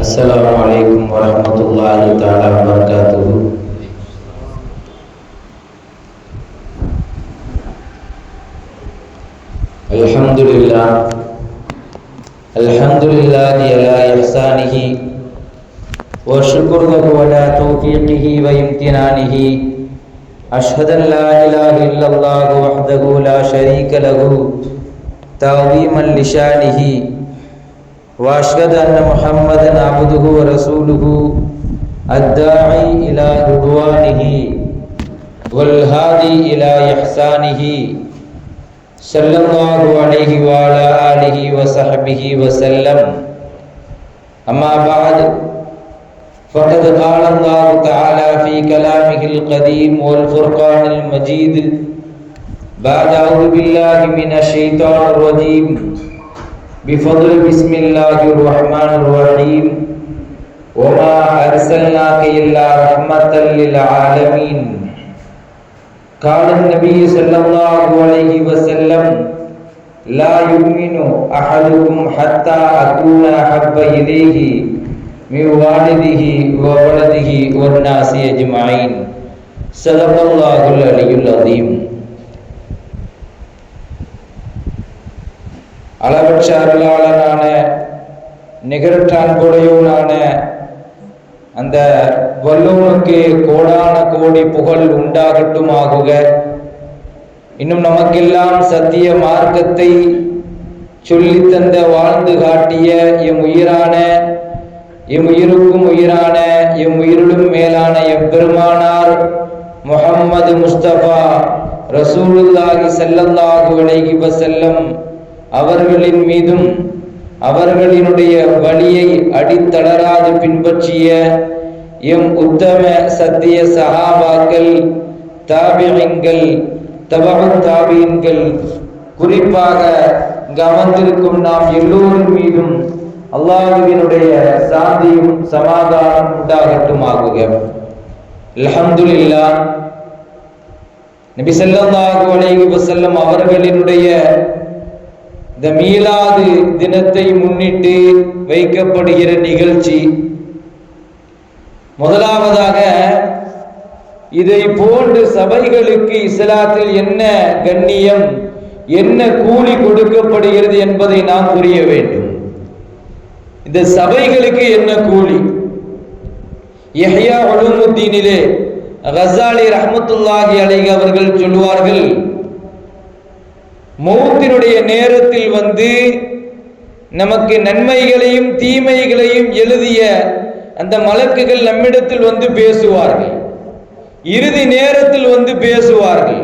السلام عليكم ورحمة الله تعالى وبركاته. الحمد لله على إحسانه والشكر له على توفيقه وامتنانه. أشهد أن لا إله إلا الله وحده لا شريك له تعظيما لشانه، وأشهد أن محمدا عبده ورسوله الداعي إلى رضوانه والهادي إلى إحسانه، صلى الله عليه وعلى آله وصحبه وسلم. أما بعد، فقد قال الله تعالى في كلامه القديم والفرقان المجيد بعد أعوذ بالله من الشيطان الرجيم بفضل بسم الله الرحمن الرحيم وما أرسلناك إلا رحمة للعالمين. قال النبي صلى الله عليه وسلم لا يؤمن أحدكم حتى أكون أحب إليه من والده وولده والناس أجمعين. صدق الله العلي العظيم. அளவற்ற அருளாளனான நிகரற்ற அன்புடையோனான அந்த வல்லோனுக்கு கோடான கோடி புகழ் உண்டாகட்டுமாகுக. இன்னும் நமக்கெல்லாம் சத்திய மார்க்கத்தை சொல்லித்தந்த வாழ்ந்து காட்டிய எம் உயிருக்கும் உயிரான எம் உயிரிலும் மேலான எம்பெருமானார் முஹம்மது முஸ்தபா ரசூலுல்லாஹி ஸல்லல்லாஹு அலைஹி வஸல்லம் அவர்களின் மீதும் அவர்களினுடைய வழியை அடித்தளராது பின்பற்றிய எம் உத்தம சத்திய சஹாபாக்கள், தாபிஈன்கள், தபஉ தாபிஈன்கள், குறிப்பாக அமர்ந்திருக்கும் நாம் எல்லோரின் மீதும் அல்லாஹ்வினுடைய சாந்தியும் சமாதானம் உண்டாகட்டுமாகுக. அல்ஹம்துலில்லாஹ். நபி ஸல்லல்லாஹு அலைஹி வஸல்லம் அவர்களினுடைய இந்த மீலாது தினத்தை முன்னிட்டு வைக்கப்படுகிற நிகழ்ச்சி. முதலாவதாக, இதை போன்று சபைகளுக்கு இஸ்லாத்தில் என்ன கண்ணியம், என்ன கூலி கொடுக்கப்படுகிறது என்பதை நாம் புரிய வேண்டும். இந்த சபைகளுக்கு என்ன கூலி? யஹ்யா உலூமுத்தீனிலே கஸாலி ரஹ்மத்துல்லாஹி அலைஹி அவர்கள் சொல்வார்கள், மௌத்தினுடைய நேரத்தில் வந்து நமக்கு நன்மைகளையும் தீமைகளையும் எழுதிய அந்த மலக்குகள் நம்மிடத்தில் வந்து பேசுவார்கள். இறுதி நேரத்தில் வந்து பேசுவார்கள்.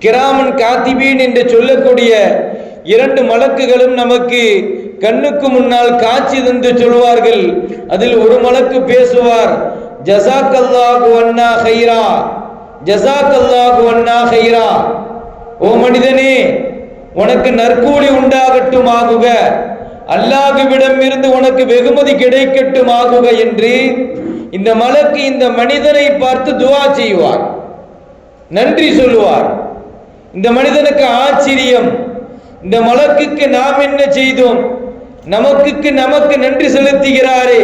கிராமன் காத்திபீன் என்று சொல்லக்கூடிய இரண்டு மலக்குகளும் நமக்கு கண்ணுக்கு முன்னால் காட்சி தந்து சொல்வார்கள். அதில் ஒரு மலக்கு பேசுவார், ஜஸாக்கல்லாஹு அன்னா கைரா, ஜஸாக்கல்லாஹு அன்னா கைரா. ஓ மனிதனே, உனக்கு நற்கூலி உண்டாகட்டுமாகுக, அல்லாஹ்விடம் இருந்து உனக்கு வெகுமதி கிடைக்கட்டுமாகுக என்று இந்த மலக்கு இந்த மனிதனை பார்த்து துஆ செய்வார், நன்றி சொல்லுவார். இந்த மனிதனுக்கு ஆச்சரியம், இந்த மலக்குக்கு நாம் என்ன செய்தோம், நமக்கு நன்றி செலுத்துகிறாரே,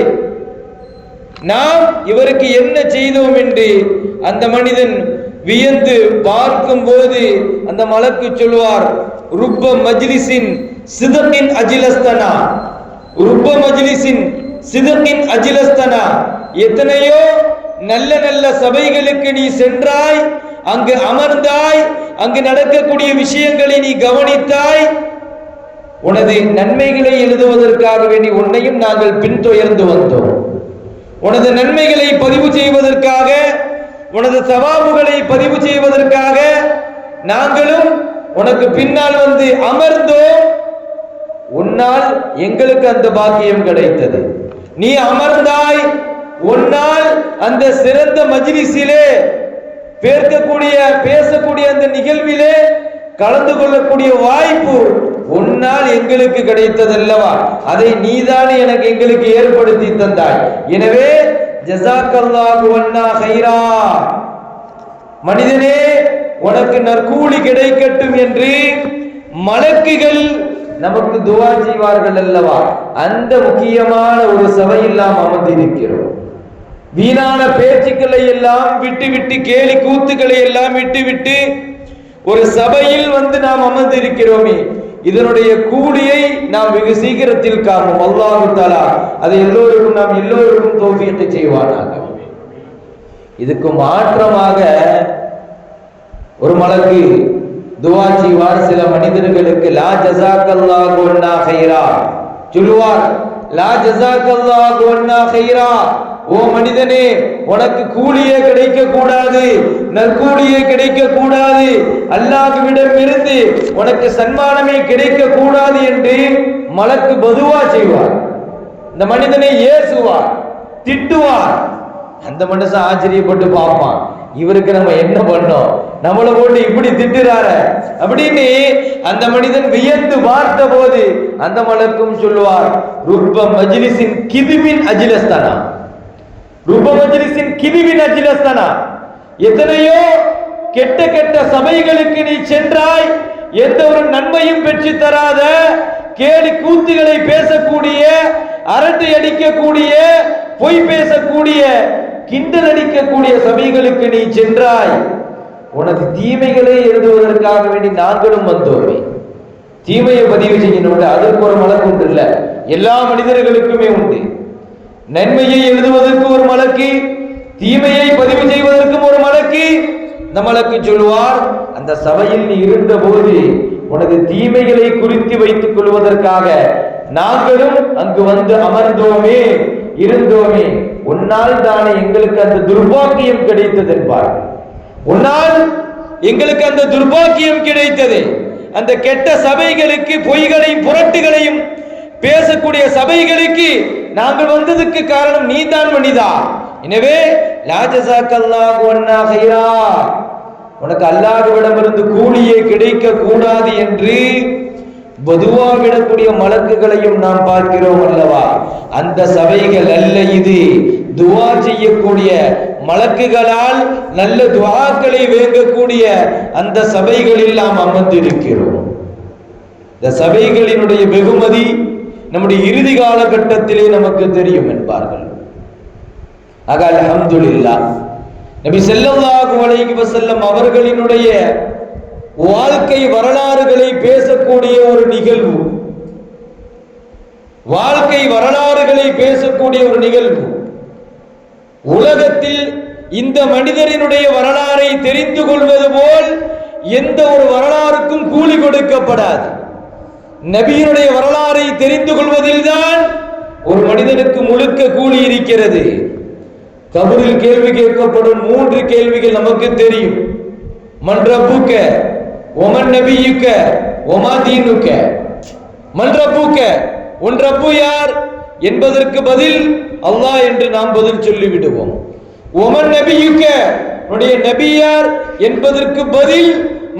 நாம் இவருக்கு என்ன செய்தோம் என்று அந்த மனிதன் வியந்து பார்க்கும் போது அந்த மலக்கு சொல்வார், ருப்ப மஜ்லிஸின் சிதகின் அஜிலஸ்தனா, ருப்ப மஜ்லிஸின் சிதகின் அஜிலஸ்தனா. எத்தனையோ நல்ல நல்ல சபைகளுக்கு நீ சென்றாய், அங்கு அமர்ந்தாய், அங்கு நடக்கக்கூடிய விஷயங்களை நீ கவனித்தாய். உனது நன்மைகளை எழுதுவதற்காக வேண்டி உன்னையும் நாங்கள் பின்தொடர்ந்து வந்தோம். உனது நன்மைகளை பதிவு செய்வதற்காக, உனது சவாபுகளை பதிவு செய்வதற்காக நாங்களும் உனக்கு பின்னால் வந்து அமர்ந்தோம். உன்னால் எங்களுக்கு அந்த பாக்கியம் கிடைத்தது. நீ அமர்ந்தாய், உன்னால் அந்த சிறந்த மஜ்லிஸிலே பேசக்கூடிய அந்த நிகழ்விலே கலந்து கொள்ளக்கூடிய வாய்ப்பு உன்னால் எங்களுக்கு கிடைத்ததல்லவா? அதை நீதானே எங்களுக்கு ஏற்படுத்தி தந்தாய். எனவே ஜஸாக்கல்லாஹு அன்னா கைரா, மனிதனே உனக்கு நற்கூலி கிடைக்கட்டும் என்று மலக்குகள் நமக்கு துஆ செய்வார்கள் அல்லவா, அந்த முக்கியமான ஒரு சபையில் நாம் அமர்ந்திருக்கிறோம். வீணான பேச்சுக்களை எல்லாம் விட்டு கேலி கூத்துக்களை எல்லாம் விட்டு ஒரு சபையில் நாம் அமர்ந்திருக்கிறோமே, இதனுடைய கூலியை நாம் வெகு சீக்கிரத்தில் காணும். அல்லாஹ் தஆலா அதை நாம் எல்லோருக்கும் தௌஃபீக் செய்வானாக. இதுக்கு மாற்றமாக ஒரு மலக்கு துஆ செய்வார். சில மனிதர்களுக்கு லா ஜஸாக்கல்லாஹு அன்னா கைரா சொல்லுவார். லா ஜஸாக்கல்லாஹு அன்னா கைரா, ஓ மனிதனே, உனக்கு கூலியே கிடைக்க கூடாது, நற்கூலியே கிடைக்க கூடாது, அல்லாஹ்விடம் இருந்து உனக்கு சன்மானமே கிடைக்க கூடாது என்று மலக்கு பதுவா செய்வார். இந்த மனிதனை ஏசுவார், திட்டுவார். அந்த மனுஷன் ஆச்சரியப்பட்டு பார்ப்பான், இவருக்கு நம்ம என்ன பண்ணோம், நம்மளை போட்டு இப்படி திட்டுறார அப்படின்னு. அந்த மனிதன் வியந்து பார்த்த போது அந்த மலக்கும் சொல்லுவார், ருப்ப மஜ்லிஸின் கிதுபின் அஜ்லஸ்தானா, ருப்ப மஜ்லிஸின் கிதுபின் அஜ்லஸ்தானா, எத்தனையோ கெட்ட கெட்ட சபைகளுக்கு நீ சென்றாய், எந்த ஒரு நன்மையும் பெற்று தராத, கேலி கூத்துகளை பேசக்கூடிய, அரட்டை அடிக்கக்கூடிய, பொய் பேசக்கூடிய, கிண்டல் அடிக்கக்கூடிய சபைகளுக்கு நீ சென்றாய். உனது தீமைகளை எழுதுவதற்காக வேண்டி நாங்களும் வந்தோமே. தீமையை பதிவு செய்யணும், அதற்கு ஒரு மலக்கு உண்டு இல்ல, எல்லா மனிதர்களுக்குமே உண்டு. நன்மையை எழுதுவதற்கு ஒரு மலக்கு, தீமையை பதிவு செய்வதற்கும் ஒரு மலக்கு. இந்த மலக்கு சொல்லுவார், அந்த சபையில் நீ இருந்த போது உனது தீமைகளை குறித்து வைத்துக் கொள்வதற்காக நாங்களும் அங்கு வந்து அமர்ந்தோமே, இருந்தோமே, உன்னால் தானே எங்களுக்கு அந்த துர்பாக்கியம் கிடைத்தது என்பார். உன்னால் எங்களுக்கு அந்த துர்பாக்கியம் கிடைத்தது. அந்த கெட்ட சபைகளுக்கு, பொய்களையும் புரட்டுகளையும் பேசக்கூடிய சபைகளுக்கு நாங்கள் வந்ததுக்கு காரணம் நீதான் மனிதா. எனவே லா ஜஸாக்கல்லாஹு அன்னா கைரா, உனக்கு அல்லாஹ்விடமிருந்து கூலியே கிடைக்க கூடாது என்று பதுவா விடக்கூடிய மலக்குகளையும் நாம் பார்க்கிறோம் அல்லவா. அந்த சபைகள் அல்ல இது. துஆ செய்யக்கூடிய மலக்குகளால் நல்ல துஆக்களை வேங்கக்கூடிய அந்த சபைகளில் நாம் அமர்ந்திருக்கிறோம். இந்த சபைகளினுடைய வெகுமதி நம்முடைய இறுதி காலகட்டத்திலே நமக்கு தெரியும் என்பார்கள். ஆக அல்ஹம்துலில்லாஹ், நபி ஸல்லல்லாஹு அலைஹி வஸல்லம் அவர்களினுடைய வாழ்க்கை வரலாறுகளை பேசக்கூடிய ஒரு நிகழ்வு, வாழ்க்கை வரலாறுகளை பேசக்கூடிய ஒரு நிகழ்வு. உலகத்தில் இந்த மனிதரினுடைய வரலாறை தெரிந்து கொள்வது போல் எந்த ஒரு வரலாறுக்கும் கூலி கொடுக்கப்படாது. நபியினுடைய வரலாறை தெரிந்து கொள்வதில் தான் ஒரு மனிதனுக்கு முழுக்க கூலி இருக்கிறது. கபரில் கேள்வி கேட்கப்படும் 3 கேள்விகள் நமக்கு தெரியும். மன் ரப்புக்க, ஒமன் நபியுக்க, ஒமா தீனுக்க. மன் ரப்புக்க, உன் ரப்பு யார் என்பதற்கு பதில் அல்லாஹ் என்று நாம் பதில் சொல்லிவிடுவோம். ஒமன் நபியுக்க, உன்னுடைய நபி யார் என்பதற்கு பதில்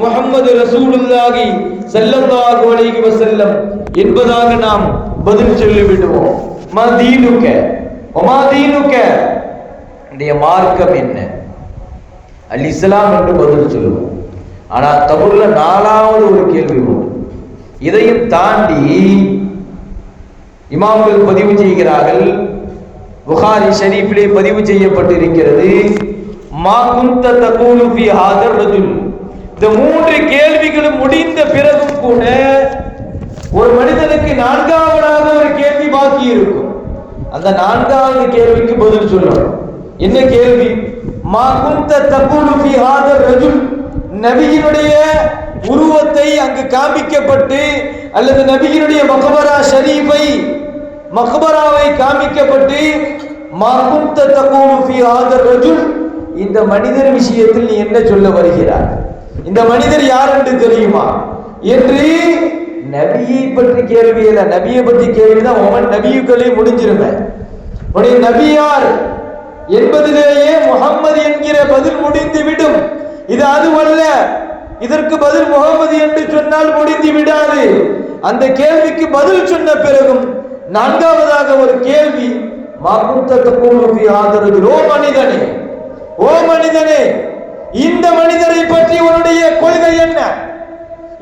முஹம்மது ரசூலுல்லாஹி ஸல்லல்லாஹு அலைஹி வஸல்லம் என்பதாக நாம் பதில் சொல்லிவிடுவோம். மா தீனுக்க, ஒமா தீனுக்க, உன்னுடைய மார்க்கம் என்ன, அல் இஸ்லாம் என்று பதில் சொல்லுவோம். ஆனால் கபூர்ல 4வது ஒரு கேள்வி உண்டு. இதையும் தாண்டி இமாம்கள் பதிவு செய்கிறார்கள், புகாரி ஷரீஃபிலே பதிவு செய்யப்பட்டிருக்கிறது, மா குன்த தகூலு ஃபீ ஹாதர் ரஜுல். இந்த 3 கேள்விகளும் முடிந்த பிறகும் கூட ஒரு மனிதனுக்கு 4வதாக ஒரு கேள்வி பாக்கி இருக்கும். அந்த 4வது கேள்விக்கு பதில் சொல்லணும். என்ன கேள்வி? மா குன்த தகூலு ஃபீ ஹாதர் ரஜுல். நபியினுடைய உருவத்தை அங்கு காண்பிக்கப்பட்டு, அல்லது நபியினுடைய மக்பரா ஷரீஃபை, மக்பராவை காண்பிக்கப்பட்டு, மா குன்த தகூலு ஃபீ ஹாதர் ரஜுல், இந்த மனிதர் விஷயத்தில் நீ என்ன சொல்ல வருகிறார், இந்த மனிதர் யார் என்று தெரியுமா என்று நபியை பற்றி கேள்வி இல்ல, நபியை பற்றி கேள்விதான் ஒமன் நபியுக்களே முடிஞ்சிருமே. உடைய நபி யார் என்பதிலேயே முஹம்மது என்கிற பதில் முடிந்து விடும். இது அதுவல்ல, இதற்கு பதில் முஹம்மது என்று சொன்னால் முடிந்து விடாது. அந்த கேள்விக்கு பதில் சொன்ன பிறகும் 4வதாக ஒரு கேள்வி, ஓ மனிதனே, ஓ மனிதனே, இந்த மனிதரை பற்றி உன்னுடைய கொள்கை என்ன,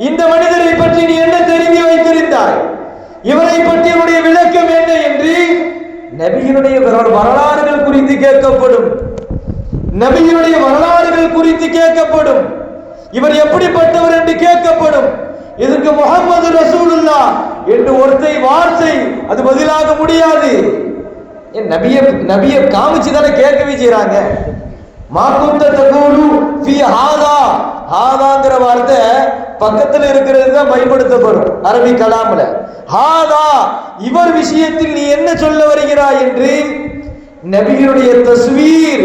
இந்த மனிதரை பற்றி நீ என்ன தெரிந்து வைத்திருந்தாய், இவரை பற்றிய விளக்கம் என்ன என்று நபியினுடைய வரலாறுகள் குறித்து கேட்கப்படும். நபியினுடைய வரலாறுகள் குறித்து கேட்கப்படும். இவர் எப்படிப்பட்டவர் என்று கேட்கப்படும். இதற்கு முஹம்மது ரசூலுல்லாஹ் என்று ஒருத்தை வார்த்தை அது பதிலாக முடியாது. நபியை காமிச்சு தானே கேட்கவே செய்யறாங்க. மாகுந்த தகூலு ஃபீ ஹாதா, ஹாதாங்கிற வார்த்தை பக்கத்தில் இருக்கிறது தான் பயன்படுத்தப்படும் அரபி கலாம்ல. ஹாதா இவர் விஷயத்தில் நீ என்ன சொல்ல வருகிறாய் என்று நபியினுடைய தஸ்வீர்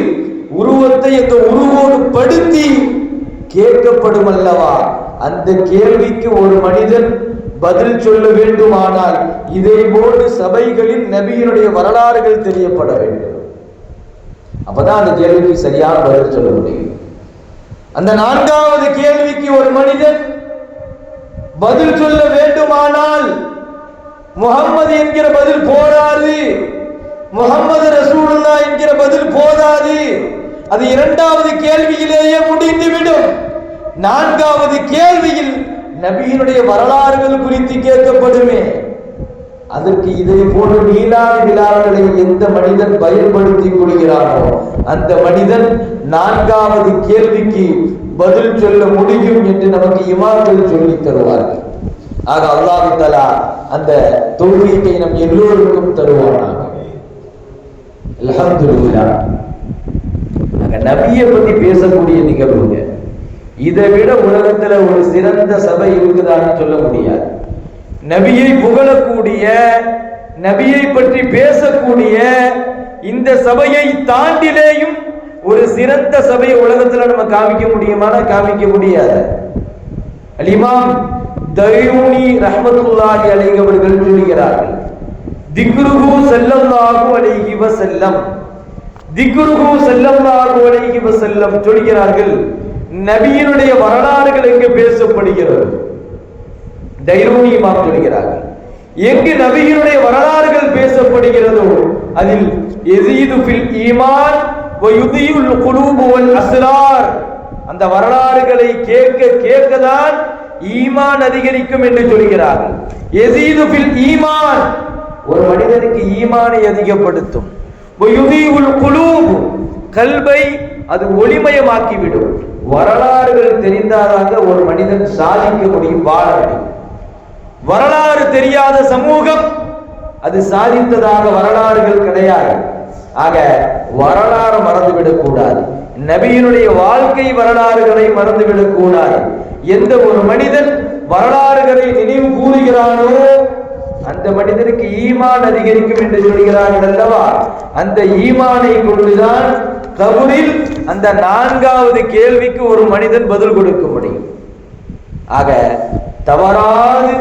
உருவத்தை அந்த உருவோடு படுத்தி கேட்கப்படும் அல்லவா. அந்த கேள்விக்கு ஒரு மனிதன் பதில் சொல்ல வேண்டுமானால் இதை போன்று சபைகளில் நபியினுடைய வரலாறுகள் தெரியப்பட வேண்டும். அப்பதான் அந்த கேள்விக்கு சரியான பதில் சொல்ல முடியும். அந்த நான்காவது கேள்விக்கு ஒரு மனிதன் பதில் சொல்ல வேண்டுமானால் முஹம்மது என்கிற பதில் போதாது, முஹம்மது ரசூலுல்லாஹ் என்கிற பதில் போதாது. அது இரண்டாவது கேள்வியிலேயே முடிந்துவிடும். நான்காவது கேள்வியில் நபியினுடைய வரலாறுகள் குறித்து கேட்கப்படுமே. அதற்கு இதை போன்ற மீளாத விழாக்களை எந்த மனிதன் பயன்படுத்திக் கொள்கிறானோ அந்த மனிதன் நான்காவது கேள்விக்கு பதில் சொல்ல முடியும் என்று நமக்கு இமாம்கள் சொல்லித் தருவார்கள். ஆக அல்லாஹ் தஆலா அந்த தௌஃபீகை நம் எல்லோருக்கும் தருவானாக. அல்ஹம்துலில்லாஹ். நபியை பத்தி பேசக்கூடிய நிகழ்வுங்க, இதை விட உலகத்துல ஒரு சிறந்த சபை இருக்குதான்னு சொல்ல முடியாது. நபியை புகழக்கூடிய, நபியை பற்றி பேசக்கூடிய இந்த சபையை தாண்டிலேயும் ஒரு சிறந்த சபையை உலகத்துல நம்ம காமிக்க முடியுமானா காமிக்க முடியாது. அல் இமாம் தரியூனி ரஹ்மத்துல்லாஹி அலைஹி அவர்கள் சொல்கிறார்கள், திக்ருஹு ஸல்லல்லாஹு அலைஹி வஸல்லம், திக்ருஹு ஸல்லல்லாஹு அலைஹி வஸல்லம் சொல்கிறார்கள், நபியினுடைய வரலாறுகள் எங்கு பேசப்படுகிறது. தைரூனி இமாம் சொல்கிறார்கள், எங்கு நபியினுடைய வரலாறுகள் பேசப்படுகிறதோ அதில் யஸீது ஃபில் ஈமான் வ யுதீயுல் குலூப் வல் அஸ்ரார், அந்த வரலாறுகளை கேட்க கேட்கதான் ஈமான் அதிகரிக்கும் என்று சொல்கிறார்கள். யஸீது ஃபில் ஈமான், ஒரு மனிதனுக்கு ஈமானை அதிகப்படுத்தும். வ யுதீயுல் குலூப், கல்பை அது ஒளிமயமாக்கிவிடும். வரலாறுகள் தெரிந்தாதாக ஒரு மனிதன் சாதிக்க முடியும், வாழ முடியும். வரலாறு தெரியாத சமூகம் அது சாதித்ததாக வரலாறுகள் கிடையாது. ஆக வரலாறு மறந்துவிடக் கூடாது, நபியினுடைய வாழ்க்கை வரலாறுகளை மறந்துவிடக் கூடாது. எந்த ஒரு மனிதன் வரலாறுகளை நினைவு கூறுகிறானோ அந்த மனிதனுக்கு ஈமான் அதிகரிக்கும் என்று சொல்கிறார்கள் அல்லவா. அந்த ஈமானை கொண்டுதான் கபரில் அந்த நான்காவது கேள்விக்கு ஒரு மனிதன் பதில் கொடுக்க முடியும். ஆக தவறாது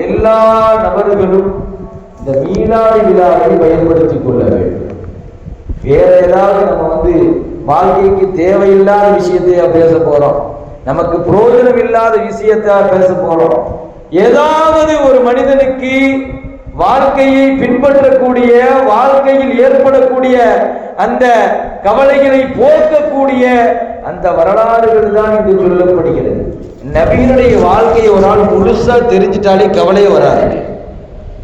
எல்லா நபர்களும் இந்த மீளாத விழாவை பயன்படுத்திக் கொள்ள வேண்டும். வேற ஏதாவது நம்ம வாழ்க்கைக்கு தேவையில்லாத விஷயத்தை பேச போறோம், நமக்கு பிரயோஜனம் இல்லாத விஷயத்தை பேச போறோம். ஏதாவது ஒரு மனிதனுக்கு வாழ்க்கையை பின்பற்றக்கூடிய, வாழ்க்கையில் ஏற்படக்கூடிய அந்த கவலைகளை போக்கக்கூடிய அந்த வரலாறுகள் தான் இங்கு சொல்லப்படுகிறது. நபியினுடைய வாழ்க்கையை ஒரு நாள் முழுசா தெரிஞ்சிட்டாலே கவலையே வராது.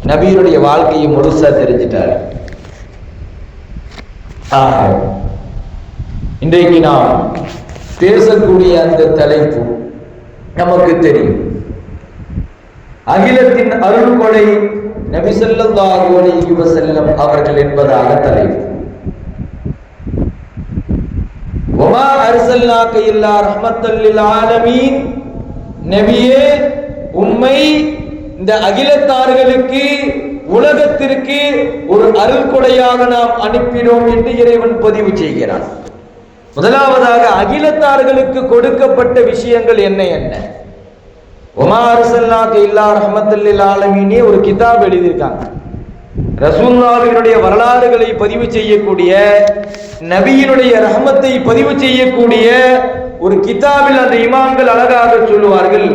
நபியினுடைய வாழ்க்கையை முழுசா தெரிஞ்சிட்டாரு. இன்றைக்கு நாம் பேசக்கூடிய அந்த தலைப்பு நமக்கு தெரியும். அகிலத்தின் அருள்கொடை நபி ஸல்லல்லாஹு அலைஹி வஸல்லம் அவர்கள் என்பதாக தலைப்பு. வமா அர்ஸல்னாக இல்லா ரஹ்மத்தல் லில் ஆலமீன், நபியே உம்மை இந்த அகிலத்தார்களுக்கு, உலகத்திற்கு ஒரு அருள்கொடையாக நாம் அனுப்பினோம் என்று இறைவன் பதிவு செய்கிறான். முதலாவதாக அகிலத்தார்களுக்கு கொடுக்கப்பட்ட விஷயங்கள் என்ன என்ன? வமா அர்ஸல்னாக இல்லா ரஹ்மத்தல் லில் ஆலமீன் ஒரு கிதாப் எழுதியிருக்காங்க. ரசூலுல்லாஹினுடைய வரலாறுகளை பதிவு செய்யக்கூடிய, நபியினுடைய ரஹமத்தை பதிவு செய்யக்கூடிய ஒரு கிதாபில் அந்த இமாம்கள் அழகாக சொல்லுவார்கள்,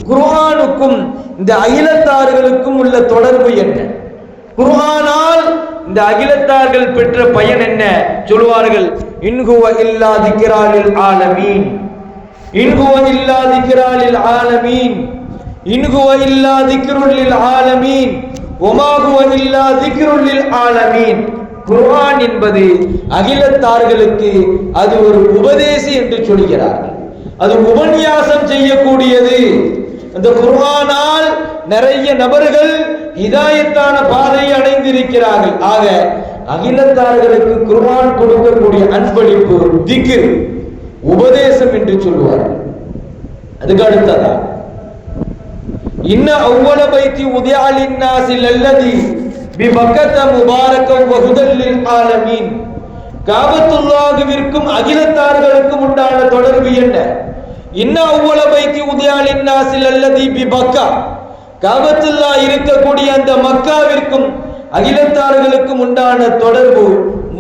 குர்ஆனுக்கும் இந்த அகிலத்தார்களுக்கும் உள்ள தொடர்பு என்ன, குர்ஆனால் இந்த அகிலத்தார்கள் பெற்ற பயன் என்ன சொல்லுவார்கள். இன்ஹுவ இல்லா திக்ரா லில் ஆலமீன், இன்ஹுவ இல்லா திக்ரா லில் ஆலமீன், இன் ஹுவ இல்லா திக்ருல் லில் ஆலமீன் வமா ஹுவ இல்லா திக்ருல் லில் ஆலமீன். குர்ஆன் என்பது அகிலத்தார்களுக்கு அது ஒரு உபதேசி என்று சொல்கிறார்கள். அது உபன்யாசம் செய்யக்கூடியது. அந்த குர்ஆனால் நிறைய நபர்கள் ஹிதாயத்தான பாதையை அடைந்திருக்கிறார்கள். ஆக அகிலத்தார்களுக்கு குர்ஆன் கொடுக்கக்கூடிய அன்பளிப்பு திக்ர், உபதேசம் என்று சொல்வார்கள். அதுக்கு அடுத்ததா இன்ன அவ்வள பைத்தி உதியா லின்னாஸி லல்லதி பிபக்கத முபாரகம் வ ஹுதல் லில் ஆலமீன். காபத்துல்லாஹ்விற்கும் அகிலத்தார்களுக்கும் உண்டான தொடர்பு என்ன? இன்ன அவ்வள பைத்தி உதியா லின்னாஸி லல்லதி பிபக்கா, காபத்துல்லாஹ் இருக்கக்கூடிய அந்த மக்காவிற்கும் அகிலத்தார்களுக்கும் உண்டான தொடர்பு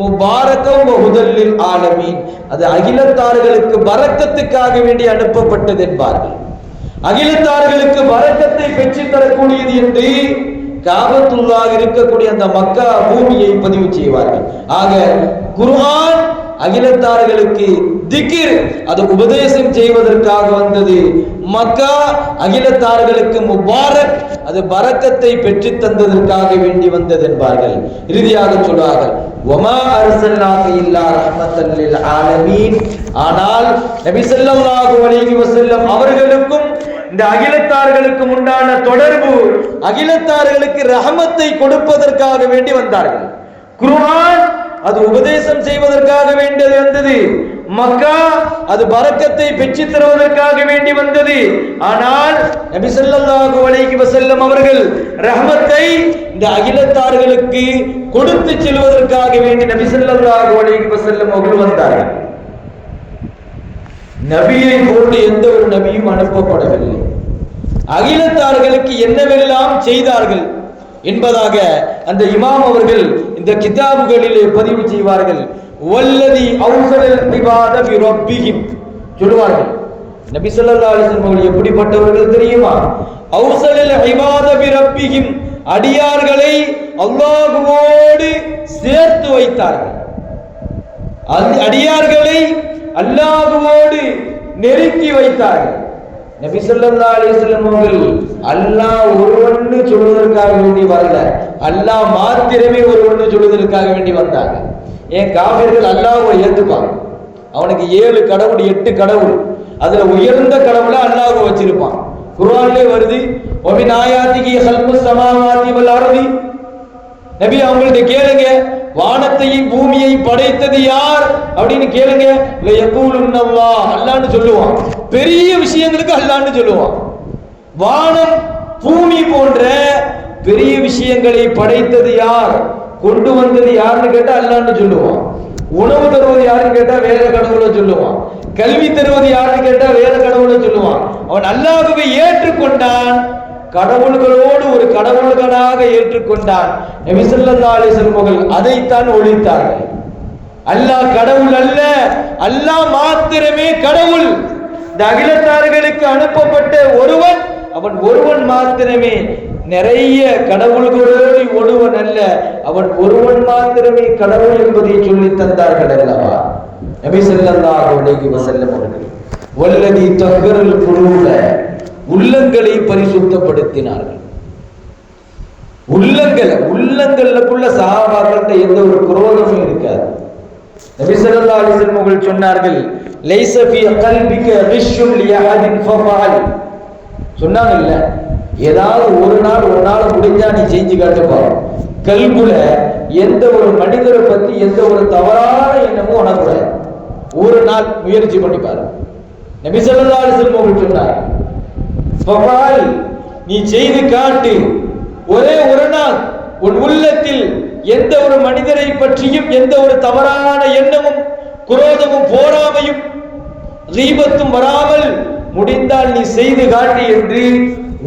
முபாரகம் வ ஹுதல் லில் ஆலமீன். அது அகிலத்தார்களுக்கு பரக்கத்துக்காக வேண்டி அனுப்பப்பட்டது என்பார்கள். அகிலத்தார்களுக்கு பரக்கத்தை பெற்று தரக்கூடியது என்று காபத்துல்லாஹ் இருக்கக்கூடிய அந்த மக்கா பூமியை பதிவு செய்வார்கள். ஆக குர்ஆன் அகிலத்தார்களுக்கு திக்ர், அது உபதேசம் செய்வதற்காக வந்தது. மக்கா அகிலத்தார்களுக்கு முபாரக், அது பரக்கத்தை பெற்று தந்ததற்காக வேண்டி வந்தது என்பார்கள். இறுதியாக சொல்வார்கள் வமா அர்ஸல்னாக இல்லா ரஹ்மத்தல் லில் ஆலமீன். ஆனால் நபி ஸல்லல்லாஹு அலைஹி வஸல்லம் அவர்களுக்கும் இந்த அகிலத்தார்களுக்கும் உண்டான தொடர்பு அகிலத்தார்களுக்கு ரஹமத்தை கொடுப்பதற்காக வேண்டி வந்தார்கள். குர்ஆன் அது உபதேசம் செய்வதற்காக வேண்டியது வந்தது. மக்கா அது பரக்கத்தை பெற்று தருவதற்காக வேண்டி வந்தது. ஆனால் நபி ஸல்லல்லாஹு அலைஹி வஸல்லம் அவர்கள் ரஹமத்தை இந்த அகிலத்தார்களுக்கு கொடுத்து செல்வதற்காக வேண்டி நபி ஸல்லல்லாஹு அலைஹி வஸல்லம் அவர்கள் வந்தார்கள். நபியை போன்று எந்த ஒரு நபியும் அனுப்பப்படவில்லை. அகிலத்தார்களுக்கு என்னவெல்லாம் செய்தார்கள் என்பதாக அந்த இமாம் அவர்கள் இந்த கிதாபுகளிலே பதிவு செய்வார்கள். வல்லதி அவுஸலல் இபாத பி ரப்பிஹிம் சொல்வார்கள். நபி ஸல்லல்லாஹு அலைஹி வஸல்லம் அவர்கள் எப்படிப்பட்டவர்கள் தெரியுமா? அவுஸலல் இபாத பி ரப்பிஹிம், அடியார்களை அல்லாஹ்வோடு சேர்த்து வைத்தார்கள். அடியார்களை அல்லாஹ்வோடு நெருக்கி வைத்தார்கள். நபி ஸல்லல்லாஹு அலைஹி வஸல்லம் அவர்கள் அல்லாஹ் ஒருவன்னு சொல்வதற்காக வேண்டி வரல, அல்லாஹ் மாத்திரமே ஒருவன்னு சொல்வதற்காக வேண்டி வந்தாங்க. ஏன் காபிர்கள் அல்லாஹ்வை ஏத்துப்பாங்க. அவனுக்கு 7 கடவுள் 8 கடவுள், அதுல உயர்ந்த கடவுளை அல்லாஹ் வச்சிருப்பான். குர்ஆன்ல வருது வமின் ஆயாத்திகி ஹல்குஸ் ஸமாவாதி வல் அர்தி. நபி அவங்கள்ட்ட கேளுங்க, வானத்தையும் பூமியை படைத்தது யார் அப்படின்னு கேளுங்க. லயகூலுன்னல்லாஹ், அல்லாஹ்னு சொல்லுவான். பெரிய விஷயங்களுக்கு அல்லாஹ்னு சொல்லுவான். வானம் பூமி போன்ற பெரிய விஷயங்களை படைத்தது யார், கொண்டு வந்தது யாருன்னு கேட்டா அல்லாஹ்னு சொல்லுவான். உணவு தருவது யாருன்னு கேட்டா வேற கடவுளை சொல்லுவான். கல்வி தருவது யாருன்னு கேட்டா வேற கடவுளை சொல்லுவான். அவன் அல்லாஹ்வை ஏற்றுக்கொண்டான், கடவுள்களோடு ஒரு கடவுள்களாக ஏற்றுக்கொண்டான். நபி ஸல்லல்லாஹு அலைஹி வஸல்லம் அவர்கள் அதைத்தான் ஒழித்தார்கள். அல்லாஹ் கடவுள் அல்ல, அல்லாஹ் மாத்திரமே கடவுள். இந்த அகிலத்தார்களுக்கு அனுப்பப்பட்ட ஒருவன், அவன் ஒருவன் மாத்திரமே. நிறைய கடவுள்களோடு ஒருவன் அல்ல, அவன் ஒருவன் மாத்திரமே கடவுள் என்பதை சொல்லி தந்தார்கள் அல்லவா நபி ஸல்லல்லாஹு அலைஹி வஸல்லம் அவர்கள். வல்லதி தஹ்ருல் குலூப, உள்ளங்களை பரிசுத்தப்படுத்தினார்கள். உள்ளங்களுக்குள்ள சஹாபாக்கள்ட்ட எந்த ஒரு குரோதமும் இருக்காது. நபி ஸல்லல்லாஹு அலைஹி வஸல்லம் அவர்கள் சொன்னார்கள், லைஸ ஃபீ கல்பிக கிஷ்ஷுன் லிஅஹதின் ஃபஃஅல். சொன்னாங்கல்ல, ஏதாவது ஒரு நாள் முடிஞ்சா நீ செஞ்சு காட்டுப்பா. கல்புல எந்த ஒரு மனிதரை பத்தி எந்த ஒரு தவறான எண்ணமும் உணரக்கூடாது. ஒரு நாள் முயற்சி பண்ணி பாரு. நபி ஸல்லல்லாஹு அலைஹி வஸல்லம் அவர்கள் சொன்னார், ஃபஃஅல், நீ செய்து காட்டு. ஒரே ஒரு நாள் உன் உள்ளத்தில் எந்த ஒரு மனிதரை பற்றியும் எந்த ஒரு தவறான எண்ணமும் குரோதமும் போராமையும் கீபத்தும் வராமல் முடிந்தால் நீ செய்து காட்டு என்று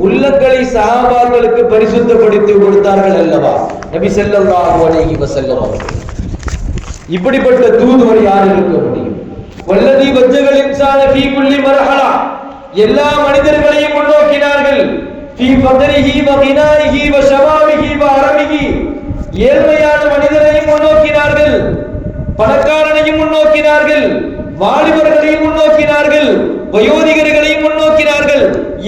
உள்ளங்களை சஹாபாக்களுக்கு பரிசுத்தப்படுத்தி கொடுத்தார்கள் அல்லவா நபி ஸல்லல்லாஹு அலைஹி வஸல்லம் அவர்கள். இப்படிப்பட்ட தூதுவர் யார் இருக்க முடியும்? வல்லதி வஜ்ஜல் இன்சான ஃபீ குல்லி மர்ஹலா, எல்லா மனிதர்களையும் முன்னோக்கினார்கள். ஃபீ ஃபத்ரிஹி வ கினாஹி வ ஷபாபிஹி வ அரமிஹி, ஏழ்மையான மனிதரையும் முன்னோக்கினார்கள், பணக்காரனையும் முன்னோக்கினார்கள், வாலிபர்களையும் முன்னோக்கினார்கள், வயோதிகர்களையும் முன்னோக்கினார்கள்.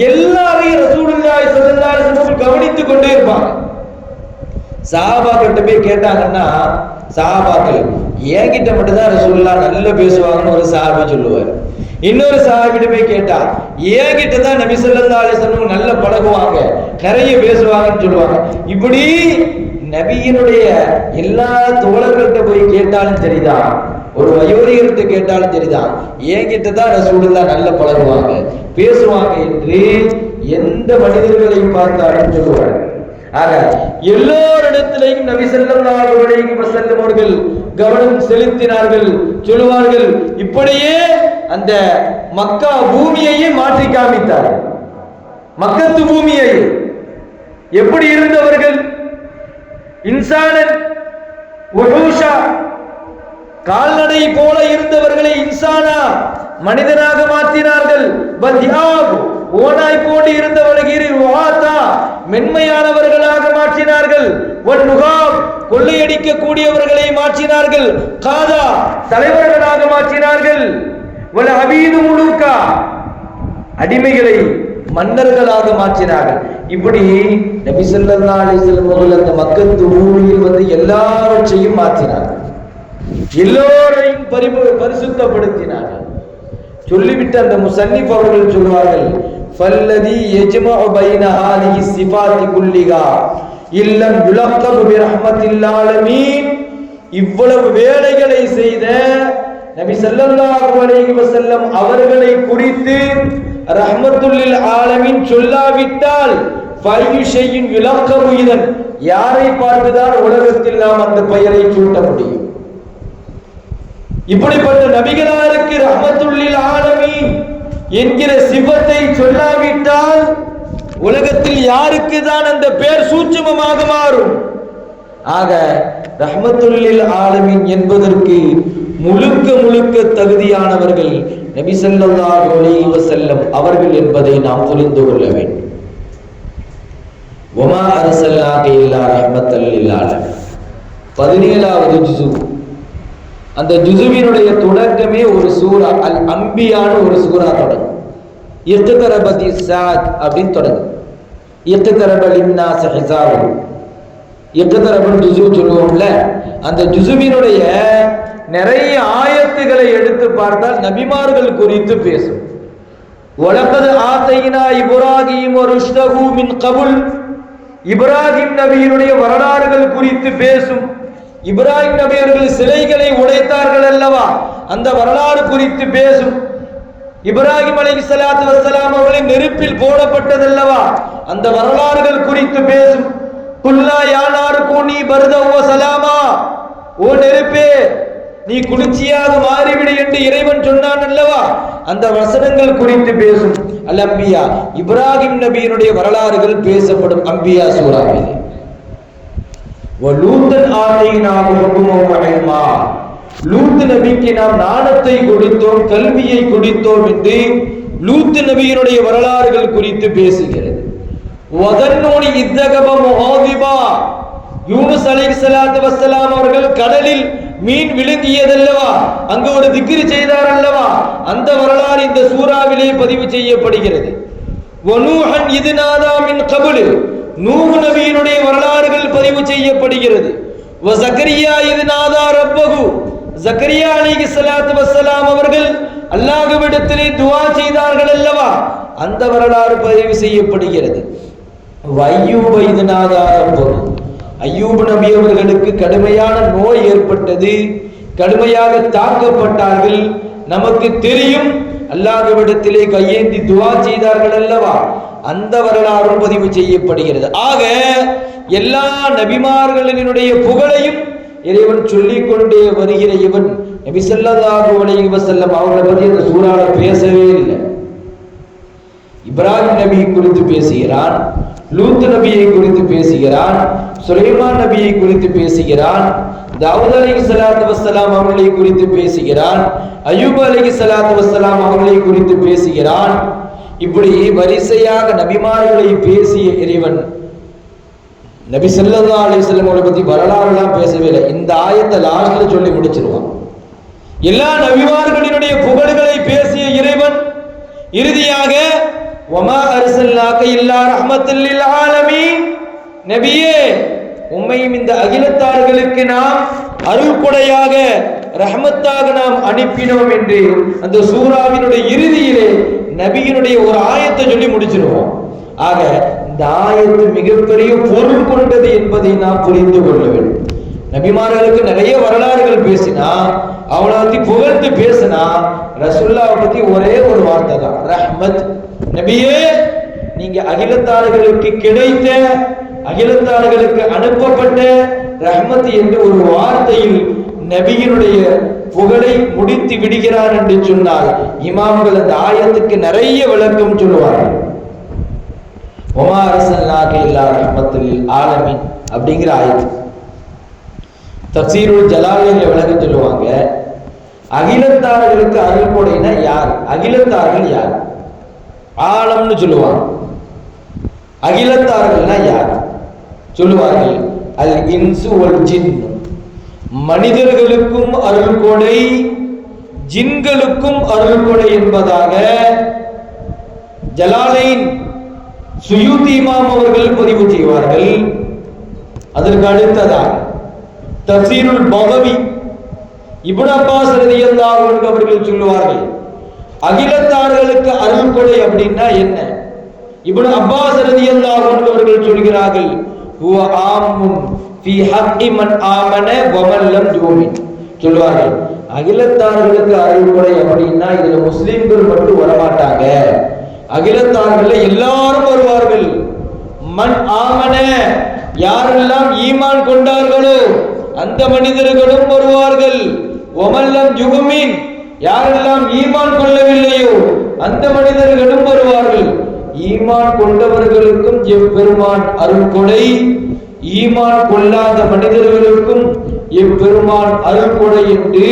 எல்லாரையும் ரசூலுல்லாஹி ஸல்லல்லாஹு அலைஹி வஸல்லம் கவனித்துக் கொண்டே இருப்பாங்க. சஹாபாக்கிட்ட போய் கேட்டாங்கன்னா, சஹாபாக்கள் என்கிட்ட மட்டும் தான் ரசூலுல்லாஹ் நல்லா பேசுவாங்கன்னு ஒரு சஹாபி சொல்லுவார். இன்னொரு சஹாபிட்ட போய் கேட்டா, என்கிட்ட தான் நபி ஸல்லல்லாஹு அலைஹி வஸல்லம் நல்ல பழகுவாங்க, நிறைய பேசுவாங்கன்னு சொல்லுவாங்க. இப்படி நபியினுடைய எல்லா தோழர்கள்ட்ட போய் கேட்டாலும் சரிதான், ஒரு வயோதிகர்கிட்ட கேட்டாலும் சரிதான், என்கிட்ட தான் ரசூலுல்லாஹ் நல்ல பழகுவாங்க, பேசுவாங்க என்று எந்த மனிதர்களையும் பார்த்தாலும் சொல்லுவார்கள். ஆக எல்லோரிடத்திலையும் நபி ஸல்லல்லாஹு அலைஹி வஸல்லம் அவர்கள் கவனம் செலுத்தினார்கள், சொல்லுவார்கள். இப்படியே அந்த மக்கா பூமியையே மாற்றி காமித்தார்கள். மக்கத்து பூமியை எப்படி இருந்தவர்கள், இன்சானன் உஹூஷா, கால்நடை போல இருந்தவர்களை இன்சானா மனிதனாக மாற்றினார்கள். ஓனாய் போன்று இருந்தவர்கள் மென்மையானவர்களாக மாற்றினார்கள். கொள்ளையடிக்க கூடியவர்களை மாற்றினார்கள். காதா தலைவர்களாக மாற்றினார்கள். அடிமைகளை மன்னர்களாக மாற்றினார்கள். இப்படி நபி ஸல்லல்லாஹு அலைஹி வஸல்லம் அவர்கள் அந்த மக்கத்து பூமியில் வந்து எல்லாவற்றையும் மாற்றினார்கள், எல்லோரையும் பரிசுத்தப்படுத்தினார்கள். சொல்லிவிட்டு அந்த முஸன்னிஃப் அவர்கள் சொல்வார்கள், ஃபல்லதி யஜ்மஉ பைன ஹாதிஹி ஸிஃபாத்தி குல்லிஹா இல்லம் யுலக்கபு பிரஹ்மத்தில் ஆலமீன். இவ்வளவு வேலைகளை செய்த நபி ஸல்லல்லாஹு அலைஹி வஸல்லம் அவர்களை குறித்து ரஹ்மத்துல் ஆலமீன் சொல்லாவிட்டால் ஃபையு ஷைஇன் யுலக்கபு, இதன் யாரை பார்த்துதான் உலகத்தில் நாம் அந்த பெயரை சூட்ட முடியும்? இப்படிப்பட்ட நபிகளாருக்கு ரஹ்மத்துல் ஆலமீன் என்கிற சிபத்தை சொல்லாவிட்டால் உலகத்தில் யாருக்கு தான் அந்த பெயர் சூட்சுமமாக மாறும்? ஆக ரஹ்மத்துல் ஆலமீன் என்பதற்கு முழுக்க முழுக்க தகுதியானவர்கள் நபி ஸல்லல்லாஹு அலைஹி வஸல்லம் அவர்கள் என்பதை நாம் புரிந்து கொள்ள வேண்டும். வமா அர்ஸல்னாக இல்லா ரஹ்மத்தல் லில் ஆலமீன் 17வது ஜுஸு. அந்த ஜுஸுவினுடைய தொடக்கமே ஒரு சூரா அல் அம்பியான ஒரு சூரா தொடங்கும். இக்தரபதி ஸாத் அப்படின்னு தொடங்கும். இக்தரப லின்னாஸ் ஹிசாபு, இக்தரபல் ஜுஸு சொல்லுவோம்ல, அந்த ஜுஸுவினுடைய நிறைய ஆயத்துகளை எடுத்து பார்த்தால் நபிமார்கள் குறித்து பேசும். வலகத் ஆதைனா இப்ராஹீம் ருஷ்தஹு மின் கபுல், இப்ராஹிம் நபியினுடைய வரலாறுகள் குறித்து பேசும். இப்ராஹிம் நபி அவர்கள் சிலைகளை உடைத்தார்கள் அல்லவா, அந்த வரலாறு குறித்து பேசும். இப்ராஹிம் அலைஹிஸ்ஸலாத்து வஸ்ஸலாம் அவர்கள் நெருப்பில் போடப்பட்டதல்லவா, அந்த வரலாறுகள் குறித்து பேசும். குல்லா யா நாரு கூனி பர்தவ சலாமா, ஓ நெருப்பே நீ குளிர்ச்சியாக மாறிவிடு என்று இறைவன் சொன்னான் அல்லவா, அந்த வசனங்கள் குறித்து பேசும். அல் அம்பியா, இப்ராஹிம் நபியினுடைய வரலாறுகள் பேசப்படும் அம்பியா சூராவிலே. வலூத்தன் ஆதைனாஹு ஹுக்மன் வ இல்மா, லூத் நபிக்கு நாம் ஞானத்தை கொடுத்தோம், கல்வியை கொடுத்தோம் என்று லூத் நபியினுடைய வரலாறுகள் குறித்து பேசுகிறது. வதன்னூனி இத்தகப முஹாதிபா, யூனுஸ் அலைஹிஸ்ஸலாத்து வஸ்ஸலாம் அவர்கள் கடலில் மீன் விழுங்கியதல்லவா, அங்கு ஒரு திக்ர் செய்தார் அல்லவா, அந்த வரலாறு இந்த சூறாவிலே பதிவு செய்யப்படுகிறது. வனூஹன் இதுநாதா மின் கபுல், நூஹ் நபியினுடைய வரலாறுகள் பதிவு செய்யப்படுகிறது. வ ஜக்கரியா இதுநாதா ரப்பஹு, ஜக்கரியா அலைஹிஸ்ஸலாத்து வஸ்ஸலாம் அவர்கள் அல்லாஹ்விடத்திலே துஆ செய்தார்கள் அல்லவா, அந்த வரலாறு பதிவு செய்யப்படுகிறது. வ அய்யூப இதுநாதா ரப்பஹு, அய்யூப் நபி அவர்களுக்கு கடுமையான நோய் ஏற்பட்டது, கடுமையாக தாக்கப்பட்டார்கள். நமக்கு தெரியும், அல்லாஹ்விடத்திலே கையேந்தி துஆ செய்தார்கள் அல்லவா, அந்த வரலாறு பதிவு செய்யப்படுகிறது. ஆக எல்லா நபிமார்களினுடைய புகழையும் இறைவன் சொல்லிக் கொண்டே வருகிற இவன் நபி ஸல்லல்லாஹு அலைஹி வஸல்லம் அவர்களை பற்றி அந்த சூறால பேசவே இல்லை. இப்ராஹிம் நபி குறித்து பேசுகிறான், லூத் நபியை குறித்து பேசுகிறான், சுலைமான் நபியை குறித்து பேசுகிறான், தாவூத் அலைஹிஸ்ஸலாத்து வஸ்ஸலாம் அவர்களை குறித்து பேசுகிறான், அய்யூப் அலைஹிஸ்ஸலாத்து வஸ்ஸலாம் அவர்களை குறித்து பேசுகிறான். இப்படி வரிசையாக நபிமார்களை பேசிய இறைவன் நபி ஸல்லல்லாஹு அலைஹி வஸல்லம் அவர்களை பத்தி வரலாறுலாம் பேசவே இல்லை. இந்த ஆயத்தை லாஸ்ட்ல சொல்லி முடிச்சிருவான். எல்லா நபிமார்களினுடைய புகழ்களை பேசிய இறைவன் இறுதியாக வமா அர்சல்னாக இல்லா ரஹ்மத்துல் லில் ஆலமீன், நபியே உம்மையும் இந்த அகிலத்தார்களுக்கு நாம் அருள் கொடையாக ரஹ்மத்தாக நாம் அனுப்பினோம் என்று அந்த சூராவினுடைய இறுதியிலே நபியினுடைய ஒரு ஆயத்தை சொல்லி முடிச்சிருவோம். ஆக இந்த ஆயத்து மிகப்பெரிய பொருள் கொண்டது என்பதை நாம் புரிந்து கொள்ள வேண்டும். நபிமார்களுக்கு நிறைய வரலாறுகள் பேசினா, அவளை பத்தி புகழ்ந்து பேசினா, ரசூலுல்லாஹ் பத்தி ஒரே ஒரு வார்த்தை தான், ரஹ்மத். நபியே நீங்க அகிலத்தார்களுக்கு கிடைத்த, அகிலத்தார்களுக்கு அனுப்பப்பட்ட ரஹ்மத் என்ற ஒரு வார்த்தையில் நபியினுடைய புகழை முடித்து விடுகிறார் என்று சொன்னால் இமாம்கள் அந்த ஆயத்துக்கு நிறைய விளக்கம் சொல்லுவார்கள். வமா அர்சல்னாக இல்லா ரஹ்மத்துல் லில் ஆலமீன் அப்படிங்கிற ஆயத்து தஃசீருல் ஜலாலையில விளக்கம் சொல்லுவாங்க. அகிலத்தார்களுக்கு அருள் கொடைனா யார்? அகிலத்தார்கள் யார்? ஆலம்னு சொல்லுவாங்க. அகிலத்தார்கள்னா யார் சொல்லுவார்கள்? அல் இன்சு வல் ஜின், மனிதர்களுக்கும் அருள் கொடை, ஜின்களுக்கும் அருள் கொடை என்பதாக ஜலாலைன் சுயூத்தி இமாம் அவர்கள் பதிவு செய்வார்கள். அதற்கு அடுத்ததாக தஃசீருல் பகவி இப்னு அப்பாஸ் ரலியல்லாஹு அன்ஹு அவர்கள் சொல்லுவார்கள், அகிலத்தார்களுக்கு அருள் கொடை அப்படின்னா என்ன? இப்னு அப்பாஸ் ரலியல்லாஹு அன்ஹு அவர்கள் சொல்கிறார்கள், ஹுவ ஆம்முன் ஃபீ ஹக்கி மன் ஆமன வ மன் லம் யுமின். சொல்வார்கள் அகிலத்தார்களுக்கு அருள் கொடை அப்படின்னா இதுல முஸ்லிம்கள் மட்டும் வரமாட்டாங்க, அகிலத்தார்கள் எல்லாரும் வருவார்கள். மன் ஆமன, யாரெல்லாம் ஈமான் கொண்டார்களோ அந்த மனிதர்களும் வருவார்கள். ஒமல்லம் யுகுமின், யாரெல்லாம் ஈமான் கொள்ளவில்லையோ அந்த மனிதர்களும் வருவார்கள். ஈமான் கொண்டவர்களுக்கும் எம்பெருமான் அருள் கொடை, ஈமான் கொள்ளாத மனிதர்களுக்கும் எம்பெருமான் அருள் கொடை என்று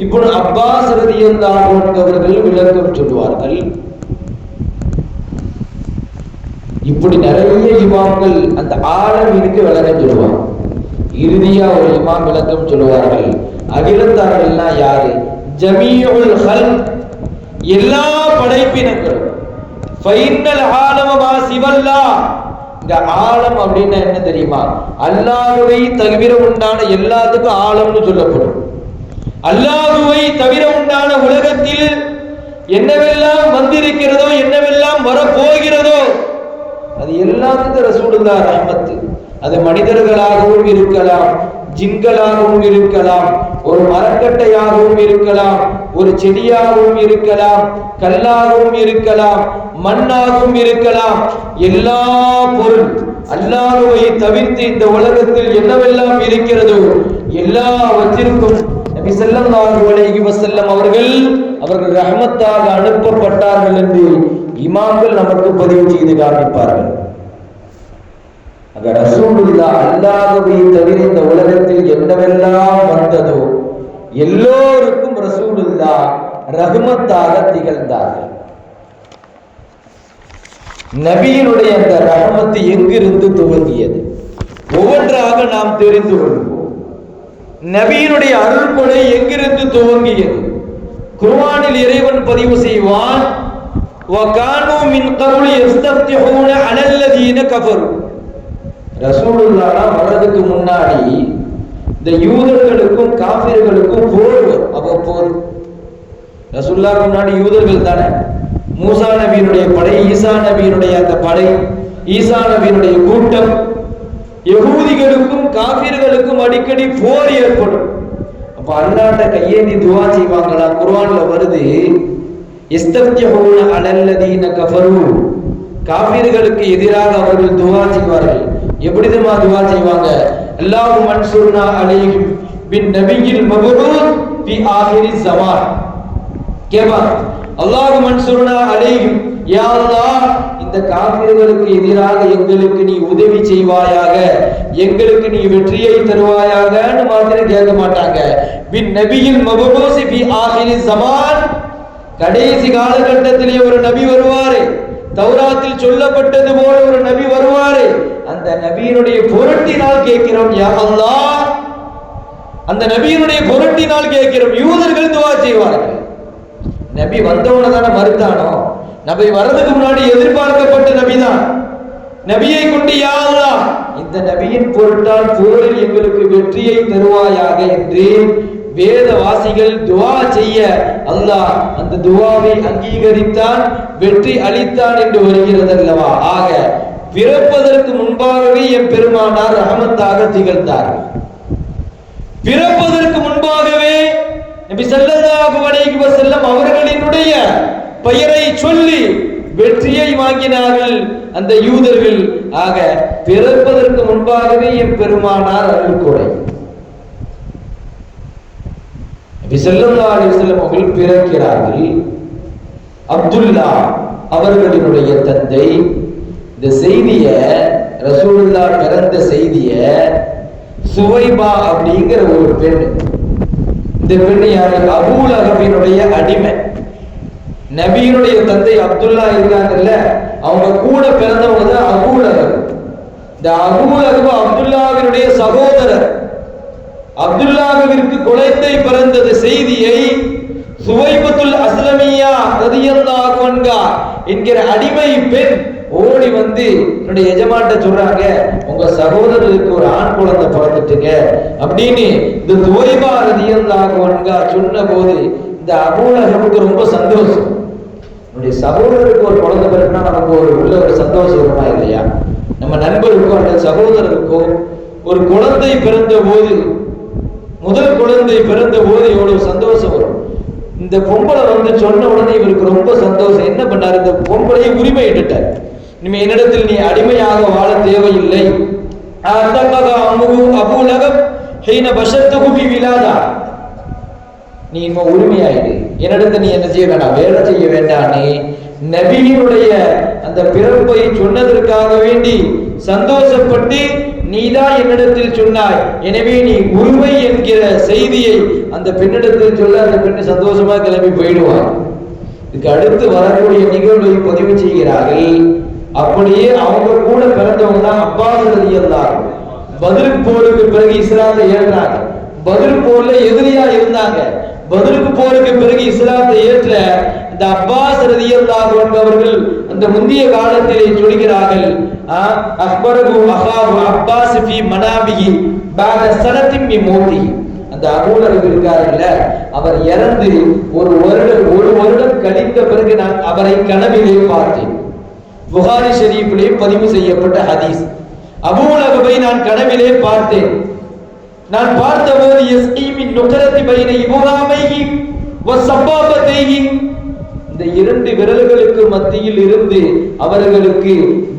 இப்னு அப்பாஸ் ரலியல்லாஹு அன்ஹு அவர்கள் விளக்கம் சொல்வார்கள். இப்படி நிறைய இமாம்கள் அந்த ஆலமீனுக்கு விளக்கம் சொல்லுவாங்க. இறுதியா ஒரு இமாம் விளக்கம் சொல்லுவார்கள், அகிலத்தார்கள்னா யாரு? ஜமீஉல் ஹல்க், எல்லா படைப்பினங்களும். ஃபைனல் ஆலம மா சிவல்லாஹ், இந்த ஆலம் அப்படின்னா என்ன தெரியுமா? அல்லாஹ்வை தவிர உண்டான எல்லாத்துக்கும் ஆலம்னு சொல்லப்படும். அல்லாஹ்வை தவிர உண்டான உலகத்தில் என்னவெல்லாம் வந்திருக்கிறதோ, என்னவெல்லாம் வரப்போகிறதோ அது எல்லாத்துக்கும் ரசூலுல்லாஹ் ரஹ்மத். அது மனிதர்களாகவும் இருக்கலாம், ஜின்களாகவும் இருக்கலாம், ஒரு மரக்கட்டையாகவும் இருக்கலாம், ஒரு செடியாகவும் இருக்கலாம், கல்லாகவும் இருக்கலாம், மண்ணாகவும் இருக்கலாம். எல்லா பொருள் அல்லாஹ்வை தவிர்த்து இந்த உலகத்தில் என்னவெல்லாம் இருக்கிறதோ எல்லாவற்றிற்கும் நபி ஸல்லல்லாஹு அலைஹி வஸல்லம் அவர்கள் ரஹ்மத்தாக அனுப்பப்பட்டார்கள் என்று இமாம்கள் நமக்கு பதிவு செய்து காண்பிப்பார்கள். ரசூலுல்லாஹ் அல்லாஹ்வை தவிர இந்த உலகத்தில் என்னவெல்லாம் வந்ததோ எல்லோருக்கும் ரசூலுல்லாஹ் ரஹ்மத்தாக திகழ்ந்தார்கள். நபியினுடைய அந்த ரஹ்மத் எங்கிருந்து துவங்கியது ஒவ்வொன்றாக நாம் தெரிந்து கொள்வோம். நபியினுடைய அருள் கொடை எங்கிருந்து துவங்கியது? குர்ஆனில் இறைவன் பதிவு செய்வான், وَكَانُوا مِنْ قَبْلُ يَسْتَفْتِحُونَ عَلَى الَّذِينَ كَفَرُوا. ரசூலுல்லாஹ் வர்றதுக்கு முன்னாடி இந்த யூதர்களுக்கும் காஃபிர்களுக்கும் போர் வரும். அவ்வப்போது ரசூலுல்லாஹ் முன்னாடி யூதர்கள் தானே, மூசா நபியினுடைய படை, ஈசா நபியினுடைய அந்த படை, ஈசா நபியினுடைய கூட்டம், யகூதிகளுக்கும் காஃபிர்களுக்கும் அடிக்கடி போர் ஏற்படும். அப்ப அல்லாஹ்ட்ட கையேந்தி துஆ செய்வாங்களா? குர்ஆன்ல வருது, இஸ்தஃப்திஹூன அலல்லதீன கஃபரு, காஃபிர்களுக்கு எதிராக அவர்கள் துஆ செய்வார்கள். எப்படி தெரியுமா துஆ செய்வாங்க? அல்லாஹு மன்சுர்னா அலைஹிம் பின் நபியில் மபரூத் ஃபி ஆகிரிஸ் ஸமான். கேவா அல்லாஹு மன்சுர்னா அலைஹிம், யா அல்லாஹ் இந்த காஃபிர்களுக்கு எதிராக எங்களுக்கு நீ உதவி செய்வாயாக, எங்களுக்கு நீ வெற்றியை தருவாயாகன்னு மாத்திரம் கேட்க மாட்டாங்க. பின் நபியில் மபரூத் ஃபி ஆகிரிஸ் ஸமான், கடைசி காலகட்டத்திலே ஒரு நபி வருவாரு, தௌராத்தில் சொல்லப்பட்டது போல ஒரு நபி வருவாரு. அந்த நபியினுடைய பொருட்டினால் கேட்கிறோம் யா அல்லாஹ், அந்த நபியினுடைய பொருட்டினால் கேட்கிறோம். யூதர்கள் துஆ செய்வார்கள், நபி வந்தவன தானே மறுத்தானோ? நபி வர்றதுக்கு முன்னாடி எதிர்பார்க்கப்பட்ட நபிதான். நபியை கொண்டு யா அல்லாஹ் இந்த நபியின் பொருட்டால் போரில் எங்களுக்கு வெற்றியை தருவாயாக என்று வேதவாசிகள் துவா செய்ய அல்லாஹ் அந்த துவாவை அங்கீகரித்தான், வெற்றி அளித்தான் என்று வருகிறது அல்லவா? ஆக பிறப்பதற்கு முன்பாகவே என் பெருமானார் ரஹமத்தாக திகழ்ந்தார்கள். பிறப்பதற்கு முன்பாகவே நபி ஸல்லல்லாஹு அலைஹி வஸல்லம் அவர்களினுடைய பெயரை சொல்லி வெற்றியை வாங்கினார்கள் அந்த யூதர்கள். ஆக பிறப்பதற்கு முன்பாகவே என் பெருமானார் அருள்கொடை. நபி ஸல்லல்லாஹு அலைஹி வஸல்லம் அவர்கள் பிறக்கிறார்கள். அப்துல்லா அவர்களினுடைய தந்தை இந்த செய்திய ரசூலுல்லாஹ் பிறந்த செய்திய சுவைபா அப்படிங்கிற ஒரு பெண், இந்த பெண் யாரு? அபூ லஹபினுடைய அடிமை. நபியினுடைய தந்தை அப்துல்லா இருக்காங்கல்ல, அவங்க கூட பிறந்தவங்க தான் அபூ லஹப். இந்த அபூ லஹப் அப்துல்லாவினுடைய சகோதரர். அப்துல்லாவிற்கு குழந்தை பிறந்தது செய்தியை சுவைபத்துல் அஸ்லமியா ரலியல்லாஹு அன்ஹா என்கிற அடிமை பெண் ஓடி வந்து என்னுடைய எஜமான்ட்ட சொல்றாங்க, உங்க சகோதரருக்கு ஒரு ஆண் குழந்தை பிறந்துட்டுங்க அப்படின்னு இந்த சுவைபா ரலியல்லாஹு அன்ஹா சொன்ன போது இந்த அபூ லஹபுக்கு ரொம்ப சந்தோஷம். என்னுடைய சகோதரருக்கு ஒரு குழந்தை பிறகுனா நமக்கு உள்ள ஒரு சந்தோஷம் வருமா இல்லையா? நம்ம நண்பருக்கோ அல்லது சகோதரருக்கோ ஒரு குழந்தை பிறந்த போது, முதல் குழந்தை பிறந்த போது எவ்வளவு சந்தோஷம் வரும். இந்த பொம்பளை வந்து சொன்ன உடனே இவருக்கு ரொம்ப சந்தோஷம். என்ன பண்ணாரு? இந்த பொம்பளையை உரிமையிட்டார். இனிமே என்னிடத்தில் நீ அடிமையாக வாழ தேவையில்லை. அபூ லஹப் ஹீன பஷர்துஹு ஃபி விலாதா, நீ இனிமே உரிமையாயிடு, என்னிடத்தில் நீ என்ன செய்ய வேண்டாம், வேலை செய்ய வேண்டாம். நீ நபியினுடைய அந்த பிறப்பை சொன்னதற்காக வேண்டி சந்தோஷப்பட்டு நீதான் என்னிடத்தில் சொன்னாய், எனவே நீ உரிமை என்கிற செய்தியை அந்த பெண்ணிடத்தில் சொல்ல அந்த பெண்ணு சந்தோஷமா கிளம்பி போயிடுவார். இதுக்கு அடுத்து வரக்கூடிய நிகழ்வை பதிவு செய்கிறார்கள். அப்படியே அவங்க கூட பிறந்தவங்க தான் அப்பாஸ் ரலியல்லாஹு அன்ஹு. பத்ர் போருக்கு பிறகு இஸ்லாத்தை ஏற்றாங்க. பத்ர் போர்ல எதிரியா இருந்தாங்க. பத்ருக்கு போருக்கு பிறகு இஸ்லாத்தை ஏற்ற இந்த அப்பாஸ் ரலியல்லாஹு அன்ஹு அவர்கள் அந்த முந்தைய காலத்திலே சொல்கிறார்கள், அக்பரு அஹாபு அப்பாஸ் ஃபி மனாபிஹி பஅத ஸனத்தின் மின் மௌத்திஹி. அந்த அபூ லஹப் இருக்காருல்ல, அவர் இறந்து ஒரு வருடம் கழிந்த பிறகு நான் அவரை கனவிலே பார்த்தேன். புகாரி ஷரீஃபிலே பதிவு செய்யப்பட்ட ஹதீஸ். அபூ லஹபை நான் கனவிலே பார்த்தேன். நான் பார்த்தபோது யஸ்கீமின் நுகரத்தி பைன இபுராமைஹி வஸபாபதைஹி, இந்த இரண்டு விரல்களுக்கு மத்தியில் இருந்து அவர்களுக்கு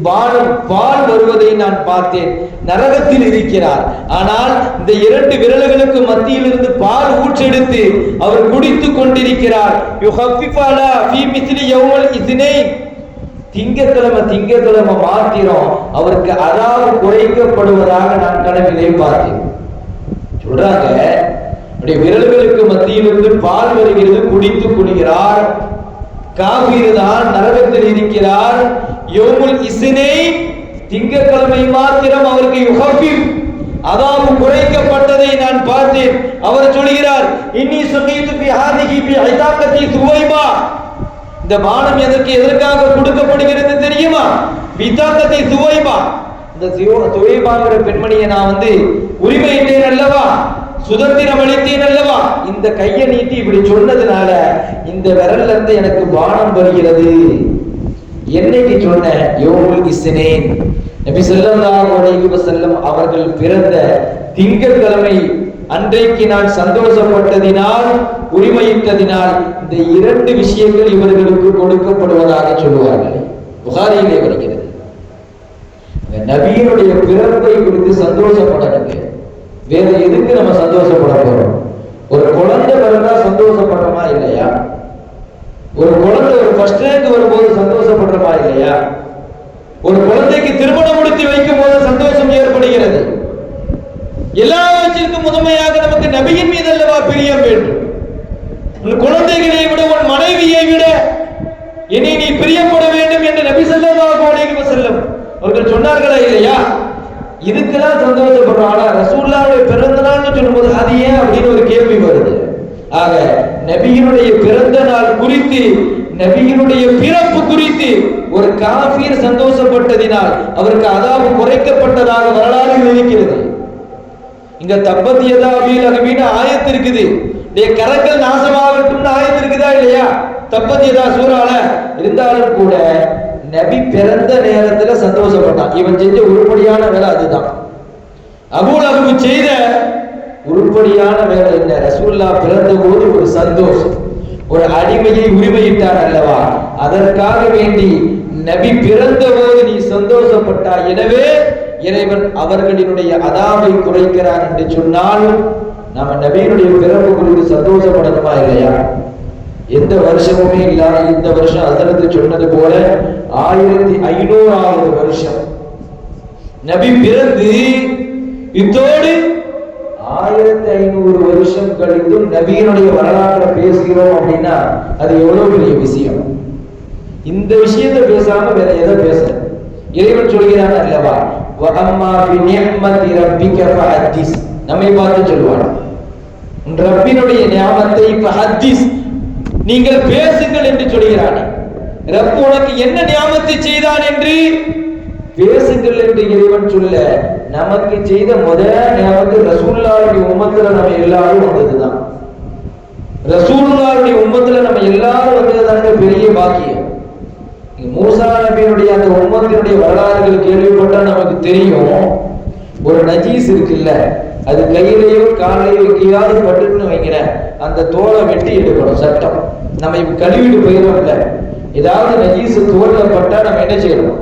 பால் வருவதை நான் பார்த்தேன். நரகத்தில் இருக்கிறார், ஆனால் இந்த இரண்டு விரல்களுக்கு மத்தியில் இருந்து பால் ஊற்றெடுத்து அவர் குடித்துக் கொண்டிருக்கிறார். யுஹஃபிஃபலா ஃபீ மிஸ்லி யௌமல் இஸ்னைன், திங்கட்கிழமை மாத்திரம் அவருக்கு அதாவது குறைக்கப்படுவதாக நான் கனவிலே பார்த்தேன். சொல்றாங்க, அப்படி விரல்களுக்கு மத்தியிலிருந்து பால் வருகிறது, குடித்துக் கொள்கிறார். காபீர் தான், நரகத்தில் இருக்கிறார். யௌமுல் இஸ்னைன், திங்கட்கிழமை மாத்திரம் அவருக்கு யுஹஃபிஃப் அதாவது குறைக்கப்பட்டதை நான் பார்த்தேன். அவர் சொல்கிறார், இன்னி சுகீது பி ஹாதிஹி பி ஐதாகதி சுவைபா, இந்த பானம் எதற்காக கொடுக்கப்படுகிறது தெரியுமா? பிதாகதி சுவைபா, இந்த சுவைபாங்கிற பெண்மணியை நான் வந்து உரிமையிட்டேன் அல்லவா, சுதந்திரம் அளித்தேன் அல்லவா, இந்த கையை நீட்டி இப்படி சொன்னதுனால இந்த விரல்ல இருந்து எனக்கு பானம் வருகிறது. என்னைக்கு சொன்ன? யௌமுல் இஸ்னைன், நபி ஸல்லல்லாஹு அலைஹி வஸல்லம் அவர்கள் பிறந்த திங்கட்கிழமை அன்றைக்கு நான் சந்தோஷப்பட்டதினால், உரிமையிட்டதினால் இந்த இரண்டு விஷயங்கள் இவர்களுக்கு கொடுக்கப்படுவதாக சொல்லுவார்கள். புகாரியிலே வருகிறது. நபியினுடைய பிறப்பை குறித்து சந்தோஷப்படணுங்க. வேற எதுக்கு நம்ம சந்தோஷப்பட போறோம்? ஒரு குழந்தை பிறந்தா சந்தோஷப்படுறோமா இல்லையா? ஒரு குழந்தை ஒரு ஃபர்ஸ்ட் ரேங்க் வரும்போது சந்தோஷப்படுறோமா இல்லையா? ஒரு குழந்தைக்கு திருமணம் முடித்து வைக்கும் போது சந்தோஷம் ஏற்படுகிறது. எல்லாவற்றிற்கும் முதன்மையாக நமக்கு நபியின் மீது அல்லவா பிரியம் வேண்டும். உன் குழந்தைகளை விட, உன் மனைவியை விட இனி நீ பிரியப்பட வேண்டும் என்று நபி ஸல்லல்லாஹு அலைஹி வஸல்லம் அவர்கள் சொன்னார்களா இல்லையா? இதுக்கெல்லாம் சந்தோஷப்படுறோம். ஆனா ரசூலுல்லாஹ்வுடைய பிறந்த நாள்னு சொல்லும்போது அது ஏன் அப்படின்னு ஒரு கேள்வி வருது. ஆக நபியினுடைய பிறந்த நாள் குறித்து, நபியினுடைய பிறப்பு குறித்து ஒரு காஃபிர் சந்தோஷப்பட்டதினால் அவருக்கு அதாபு குறைக்கப்பட்டதாக வரலாறு இருக்கிறது. இங்க தப்பத் யதா அபீ லஹபின் ஆயத்து இருக்குது. கரங்கள் நாசமாகட்டும்னு ஆயத்து இருக்குதா இல்லையா? தப்பத் யதா சூறால இருந்தாலும் கூட நபி பிறந்த நேரத்துல சந்தோஷப்பட்டான். இவன் செஞ்ச உருப்படியான வேலை அதுதான். அபூ லஹப் செய்த உருப்படியான வேலை என்ன? ரசூலுல்லாஹ் பிறந்த போது ஒரு சந்தோஷம், ஒரு அடிமையை உரிமையிட்டார் அல்லவா? அதற்காக வேண்டி நபி பிறந்த போது நீ சந்தோஷப்பட்டாய். எனவே இறைவன் அவர்களினுடைய அதாபை குறைக்கிறான் என்று சொன்னால் நாம நபியினுடைய பிறப்பு குறித்து சந்தோஷப்படணுமா இல்லையா? எந்த வருஷமுமே இல்லாத இந்த வருஷம் ஹஜ்ரத் சொன்னது போல 1500வது வருஷம் நபி பிறந்து இதோடு 1500 வருஷம் கழித்தும் நபியினுடைய வரலாற்றை பேசுகிறோம் அப்படின்னா அது எவ்வளவு பெரிய விஷயம். இந்த விஷயத்தை பேசாம வேற எதை பேச? இறைவன் சொல்கிறான் அல்லவா, வஅம்மா பிநிஅமதி ரப்பிக ஃபஹத்திஸ், நம்மை பார்த்து சொல்வான் உன் ரப்பினுடைய நியாமத்தை ஃபஹத்திஸ், நீங்கள் பேசுங்கள் என்று சொல்கிறான். ரப்பு உனக்கு என்ன நியாமத்தை செய்தான் என்று பேசுங்கள் என்று இறைவன் சொல்ல, நமக்கு செய்த முதல் நியாமத்து ரசூலுல்லாஹ்வுடைய உம்மத்துல நம்ம எல்லாரும் வந்ததுதான். ரசூலுல்லாஹ்வுடைய உம்மத்துல நம்ம எல்லாரும் வந்ததுதாங்க பெரிய பாக்கியம். மூசா நபியினுடைய அந்த உம்மத்தினுடைய வரலாறுகள் கேள்விப்பட்டா நமக்கு தெரியும். ஒரு நஜீஸ் இருக்குல்ல, அது கையிலேயோ காலையோ எங்கேயாவது பட்டுன்னு வைக்கிறேன், அந்த தோலை வெட்டி எடுக்கணும் சட்டம். நம்ம இப்ப கழுவிட்டு போயிடும் இல்ல, ஏதாவது நஜீஸ் தோல்ல பட்டா நம்ம என்ன செய்யணும்?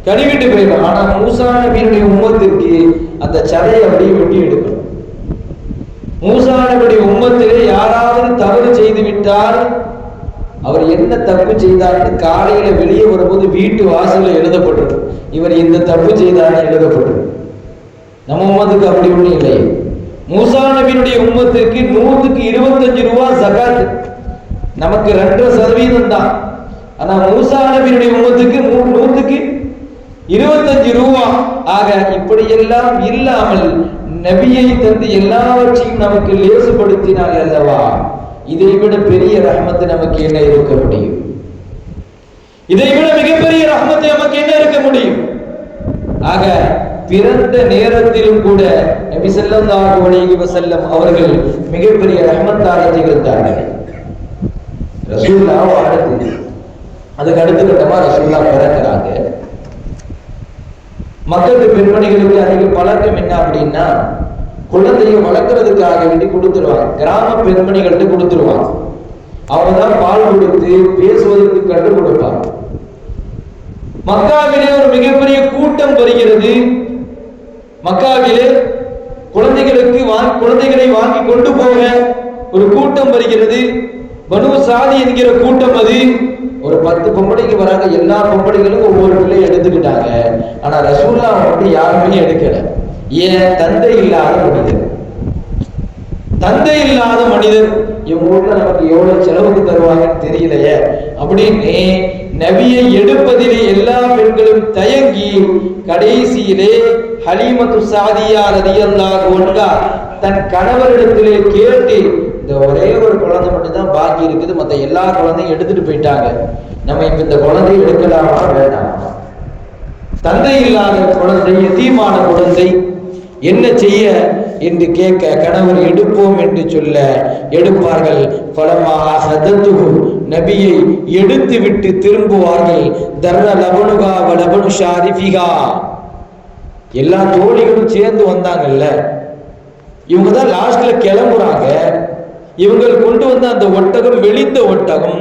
கழுவிட்டு போயிடும். ஆனா மூசா நபியினுடைய உம்மத்திற்கு அந்த சதையை அப்படியே வெட்டி எடுக்கணும். மூசா நபியுடைய உம்மத்திலே யாராவது தவறு செய்து விட்டால் அவர் என்ன தப்பு செய்தார்னு காலையில வெளியே வரும்போது வீட்டு வாசல்ல எழுதப்பட்டது, இவர் இந்த தப்பு செய்தார்னு எழுதப்பட்டது. நம்ம உம்மத்துக்கு அப்படி ஒண்ணும் இல்லை. மூசா நபியினுடைய உம்மத்துக்கு 100க்கு 25 ரூபாய் ஜகாத், நமக்கு 2% தான். ஆனா மூசா நபியினுடைய உம்மத்துக்கு 100க்கு 25 ரூபாய். ஆக இப்படியெல்லாம் இல்லாமல் நபியை தந்து எல்லாவற்றையும் நமக்கு லேசுபடுத்தினார் அல்லவா? இதைவிட பெரிய ரஹ்மத்து நமக்கு என்ன இருக்க முடியும்? இதைவிட மிகப்பெரிய ரஹ்மத்து நமக்கு என்ன இருக்க முடியும்? ஆக பிறந்த நேரத்திலும் கூட நபி ஸல்லல்லாஹு அலைஹி வஸல்லம் அவர்கள் மிகப்பெரிய ரஹ்மத்தாக திகழ்ந்தார்கள். ரசூலுல்லாஹ் அடுத்து அதுக்கு அடுத்த கட்டமா ரசூலுல்லாஹ் பிறக்கிறாங்க. மக்களுக்கு பெண்மணிகளுக்கு அதிக பழக்கம் என்ன அப்படின்னா, குழந்தையை வளர்க்கறதுக்காக வேண்டி கொடுத்துருவாங்க. கிராம பெண்மணிகள்கிட்ட கொடுத்துருவாங்க. அவங்க தான் பால் கொடுத்து பேசுவதற்கு கற்றுக் கொடுப்பாங்க. மக்காவிலே ஒரு மிகப்பெரிய கூட்டம் வருகிறது. மக்காவிலே குழந்தைகளை வாங்கி கொண்டு போக ஒரு கூட்டம் வருகிறது. பனு சாதி என்கிற கூட்டம் அது. ஒரு 10 பொம்பளைக்கு வராங்க. எல்லா பொம்பளைகளும் ஒவ்வொரு பிள்ளை எடுத்துக்கிட்டாங்க. ஆனா ரசூலுல்லாஹ் மட்டும் யாருமே எடுக்கல. ஏன்? தந்தை இல்லாத மனிதர். தந்தை இல்லாத மனிதர் இவங்க ஊர்ல நமக்கு எவ்வளவு செலவுக்கு தருவாங்கன்னு தெரியலையே அப்படின்னு நபியை எடுப்பதிலே எல்லா பெண்களும் தயங்கி கடைசியிலே ஹலீமத்து சாதியா ரலியல்லாஹு அன்ஹா தன் கணவரிடத்திலே கேட்டு, இந்த ஒரே ஒரு குழந்தை மட்டும் தான் பாக்கி இருக்குது, மற்ற எல்லா குழந்தையும் எடுத்துட்டு போயிட்டாங்க, நம்ம இப்ப இந்த குழந்தையை எடுக்கலாமா வேண்டாமா? தந்தை இல்லாத குழந்தை, எத்தீமான குழந்தை, என்ன செய்ய என்று கேட்க கணவர் எடுப்போம் என்று சொல்ல எடுப்பார்கள். பலமாக ஹதத்துஹு, நபியை எடுத்து விட்டு திரும்புவார்கள். தர்ர லபனுகா வலபனு ஷாரிஃபிகா, எல்லா தோழிகளும் சேர்ந்து வந்தாங்கல்ல, இவங்க தான் லாஸ்ட்ல கிளம்புறாங்க. இவங்க கொண்டு வந்த அந்த ஒட்டகம் மெலிந்த ஒட்டகம்,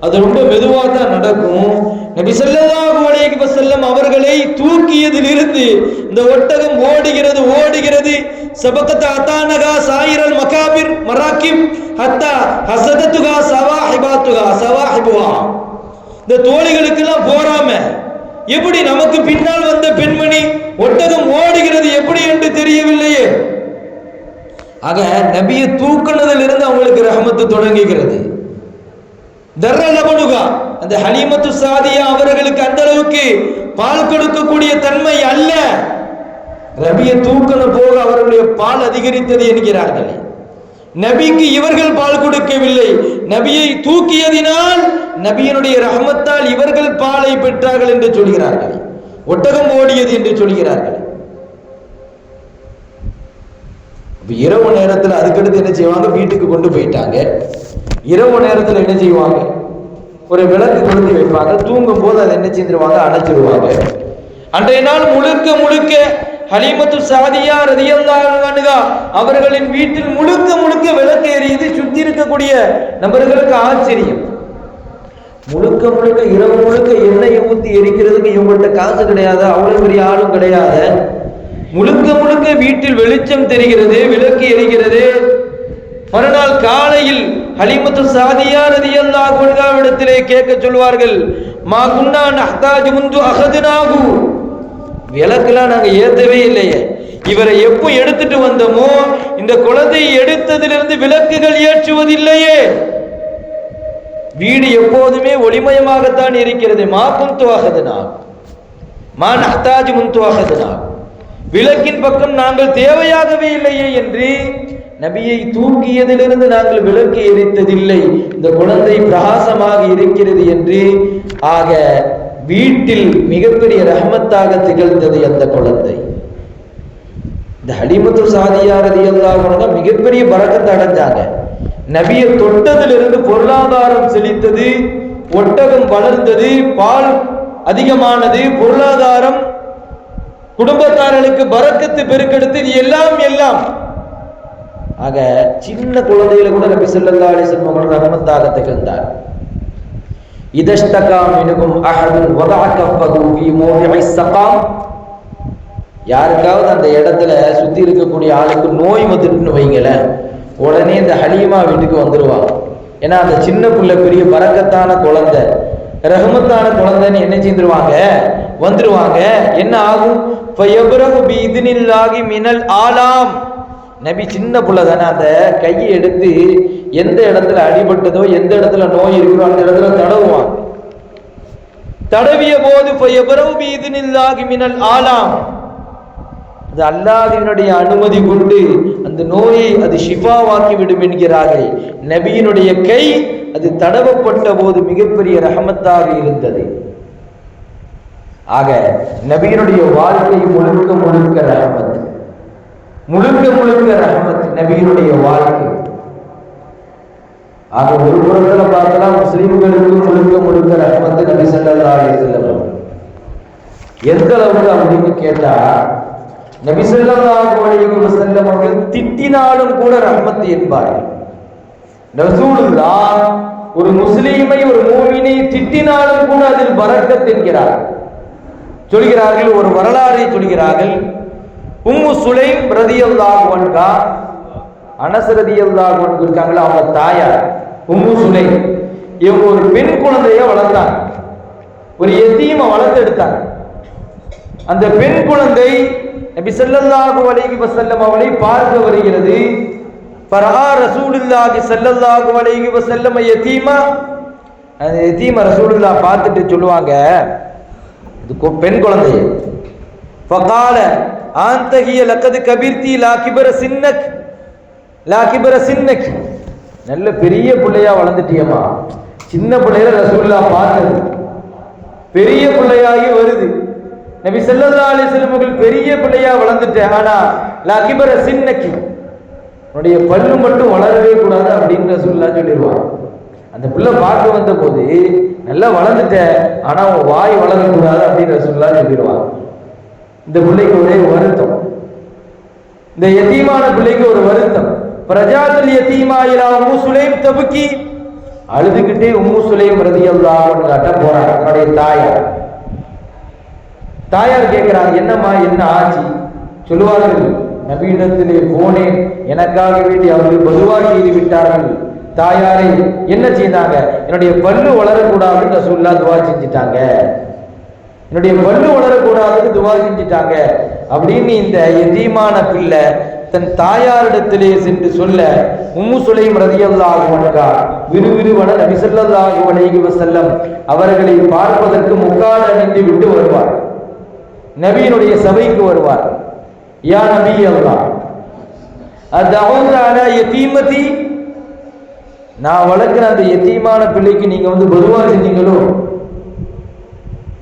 அது ரொம்ப மெதுவா தான் நடக்கும். நபி ஸல்லல்லாஹு அலைஹி வஸல்லம் அவர்களை தூக்கியதிலிருந்து இந்த ஒட்டகம் ஓடுகிறது. சபகத் அதானகா சாயிரல் மகாபிர் மராக்கிப் ஹத்தா ஹஸதத்துகா சவாஹிபுஹா. இந்த தோழிகளுக்கெல்லாம் போராம எப்படி நமக்கு பின்னால் வந்த பெண்மணி ஒட்டகம் ஓடுகிறது எப்படி என்று தெரியவில்லையே. ஆக நபியை தூக்குனதிலிருந்து அவங்களுக்கு ரஹமத்து தொடங்குகிறது. தர்ரலபனுகா, அந்த ஹலீமத்து சாதியா அவர்களுக்கு அந்த அளவுக்கு பால் கொடுக்கக்கூடிய தன்மை அல்ல. நபியை தூக்கணும் போக அவர்களுடைய பால் அதிகரித்தது என்கிறார்கள். நபிக்கு இவர்கள் பால் கொடுக்கவில்லை, நபியை தூக்கியதினால் நபியினுடைய ரஹ்மத்தால் இவர்கள் பாலை பெற்றார்கள் என்று சொல்கிறார்கள். ஒட்டகம் ஓடியது என்று சொல்கிறார்கள். இரவு நேரத்தில் அதுக்கடுத்து என்ன செய்வாங்க, வீட்டுக்கு கொண்டு போயிட்டாங்க. இரவு நேரத்தில் என்ன செய்வாங்க, ஒரு விளக்கு கொளுத்தி வைப்பாங்க. தூங்கும் போது அதை என்ன செஞ்சிருவாங்க, அணைச்சிருவாங்க. அன்றைய நாள் முழுக்க முழுக்க ஹலீமத்து சாதியா ரலியல்லாஹு அன்ஹா அவர்களின் வீட்டில் முழுக்க முழுக்க விளக்கு எரியுது. சுத்தி இருக்கக்கூடிய நபர்களுக்கு ஆச்சரியம். முழுக்க முழுக்க இரவு முழுக்க எண்ணெயை ஊத்தி எரிக்கிறதுக்கு இவங்கள்ட்ட காசு கிடையாது, அவ்வளவு பெரிய ஆளும் கிடையாது. முழுக்க முழுக்க வீட்டில் வெளிச்சம் தெரிகிறது, விளக்கு எரிகிறது. மறுநாள் காலையில் ஹலீமத்து சாதியா ரலியல்லாஹு அன்ஹாவிடத்திலே கேட்க சொல்வார்கள், மா குன்னா நஹ்தாஜு முந்து அஹதுனாஹு, விளக்கெல்லாம் நாங்க ஏத்தவே இல்லையே, இவரை எப்போ எடுத்துட்டு வந்தோமோ இந்த குழந்தையை எடுத்ததிலிருந்து விளக்குகள் ஏற்றுவதில்லையே, வீடு எப்போதுமே ஒளிமயமாகத்தான் இருக்கிறது. மா குந்து அஹதுனாஹு மா நஹ்தாஜு முந்து அஹதுனாஹு, விளக்கின் பக்கம் நாங்கள் தேவையாகவே இல்லையே என்று நபியை தூக்கியதிலிருந்து நாங்கள் விளக்கு எரித்ததில்லை, இந்த குழந்தை பிரகாசமாக இருக்கிறது என்று. ஆக வீட்டில் மிகப்பெரிய ரஹ்மத்தாக திகழ்ந்தது அந்த குழந்தை. இந்த ஹலீமத்து சாதியா ரலியல்லாஹு அன்ஹா மிகப்பெரிய பரக்கத்தை அடைஞ்சாங்க. நபியை தொட்டதிலிருந்து பொருளாதாரம் செழித்தது, ஒட்டகம் வளர்ந்தது, பால் அதிகமானது, பொருளாதாரம், குடும்பத்தாரர்களுக்கு பரக்கத்து பெருக்கெடுத்து, இது எல்லாம் எல்லாம். ஆக சின்ன குழந்தையில கூட நபி ஸல்லல்லாஹு அலைஹி வஸல்லம் ரஹ்மத்தாக திகழ்ந்தார். இதஷ்தகா மின்ஹும் அஹதுன் வதஅ கஃபஹு ஃபீ மௌதிஇ ஸகாம், யாருக்காவது அந்த இடத்துல சுத்தி இருக்கக்கூடிய ஆளுக்கு நோய் வந்துட்டுன்னு வைங்களேன், உடனே இந்த ஹலீமா வீட்டுக்கு வந்துருவாங்க. ஏன்னா அந்த சின்ன பிள்ளை பெரிய பரக்கத்தான குழந்தை, ரஹ்மத்தான குழந்தைன்னு என்ன செய்திருவாங்க, வந்துருவாங்க. என்ன ஆகும், ஃபயப்ரஹு பிஇذنில்லாஹி மினல் ஆலாம், நபி சின்ன புள்ள தானே, அந்த கையை எடுத்து எந்த இடத்துல அடிபட்டதோ, எந்த இடத்துல நோய் இருக்கிறோ அந்த இடத்துல தடவுவான். தடவிய போது ஃபயப்ரஹு பிஇذنில்லாஹி மினல் ஆலாம், அது அல்லாஹ்வினுடைய அனுமதி கொண்டு அந்த நோயை அது ஷிஃபாவாக்கி விடும் என்கிறார்கள். நபியினுடைய கை அது தடவப்பட்ட போது மிகப்பெரிய ரஹமத்தாக இருந்தது. ஆக நபியினுடைய வாழ்க்கை முழுக்க முழுக்க ரஹமத், முழுக்க முழுக்க ரஹமத் நபியினுடைய வாழ்க்கை. ஆக ஒரு புறத்துல பார்க்கலாம், முஸ்லிம்களுக்கு முழுக்க முழுக்க ரஹமத் நபி ஸல்லல்லாஹு அலைஹி வஸல்லம். எந்த அளவுக்கு அப்படின்னு கேட்டா, நபி ஸல்லல்லாஹு அலைஹி வஸல்லம் அவர்கள் திட்டினாலும் கூட ரஹமத் என்பார்கள். ரசூலுல்லாஹ் ஒரு முஸ்லிமை, ஒரு மூமினை திட்டினாலும் கூட அதில் பரக்கத் என்கிறார் சொல்கிறார்கள். ஒரு வரலாறை சொல்கிறார்கள். உம்மு சுலைம் ரலியல்லாஹு அன்ஹா, அனஸ் ரலியல்லாஹு அன்ஹு இருக்காங்களா, அவங்க தாயார் உம்மு சுலைம், இவங்க ஒரு பெண் குழந்தைய வளர்த்தாங்க, ஒரு யதீமை வளர்த்து எடுத்தாங்க. அந்த பெண் குழந்தை நபி ஸல்லல்லாஹு அலைஹி வஸல்லம் அவரை பார்க்க வருகிறது. ஃபரஆ ரசூலுல்லாஹி ஸல்லல்லாஹு அலைஹி வஸல்லம் யதீமா, அந்த யதீமை ரசூலுல்லாஹ் பார்த்துட்டு சொல்லுவாங்க, இது பெண் குழந்தை. ஃபகால ஆந்தஹிய லகத் கபிர்தி லா கிபர சின்னக், லா கிபர சின்னக், நல்ல பெரிய பிள்ளையா வளர்ந்துட்டியம்மா. சின்ன பிள்ளையில ரசூலுல்லாஹ் பார்த்தது பெரிய பிள்ளையாகி வருது. நபி ஸல்லல்லாஹு அலைஹி வஸல்லம் அவர்கள் பெரிய பிள்ளையா வளர்ந்துட்ட, ஆனா லா கிபர சின்னக்கி, உன்னுடைய பல்லு மட்டும் வளரவே கூடாது அப்படின்னு ரசூலுல்லாஹ் சொல்லிடுவாங்க. அந்த பிள்ளை பார்க்க வந்த போது நல்லா வளர்ந்துட்ட, ஆனா உன் வாய் வளரக்கூடாது அப்படின்னு ரசூலுல்லாஹ் சொல்லிடுவாங்க. இந்த பிள்ளைக்கு ஒரே வருத்தம், இந்த யதீமான பிள்ளைக்கு ஒரு வருத்தம். பிரஜாத்துல் யதீமா இலா உம்மு சுலைம் தபுக்கி, அழுதுகிட்டே உம்மு சுலைம் ரலியல்லாஹு அன்ஹா போறாங்க. தன்னுடைய தாயார் கேட்கிறாங்க, என்னம்மா என்ன ஆச்சு? சொல்லுவார்கள், நபியிடத்திலே போனேன், எனக்காக வேண்டி அவர்கள் பதுவா செய்து விட்டார்கள். தாயாரை என்ன செய்தாங்க, என்னுடைய பல்லு வளரக்கூடாதுன்னு ரசூலுல்லாஹ் துவா செஞ்சுட்டாங்க, என்னுடைய பல்லு வளரக்கூடாதுன்னு துவா செஞ்சுட்டாங்க அப்படின்னு இந்த யதீமான பிள்ளை தன் தாயாரிடத்திலே சென்று சொல்ல, உம்மு சுலைம் ரலியல்லாஹு அன்ஹா விறுவிறுவன நபி ஸல்லல்லாஹு அலைஹி வஸல்லம் அவர்களை பார்ப்பதற்கு முக்காடு அணிந்து விட்டு வருவார். நபியினுடைய சபைக்கு வருவார். யா நபி அல்லாஹ், அதவுத அலா யதீமதி, நான் வளர்க்கிற அந்த யதீமான பிள்ளைக்கு நீங்க பதுவா செஞ்சீங்களோ?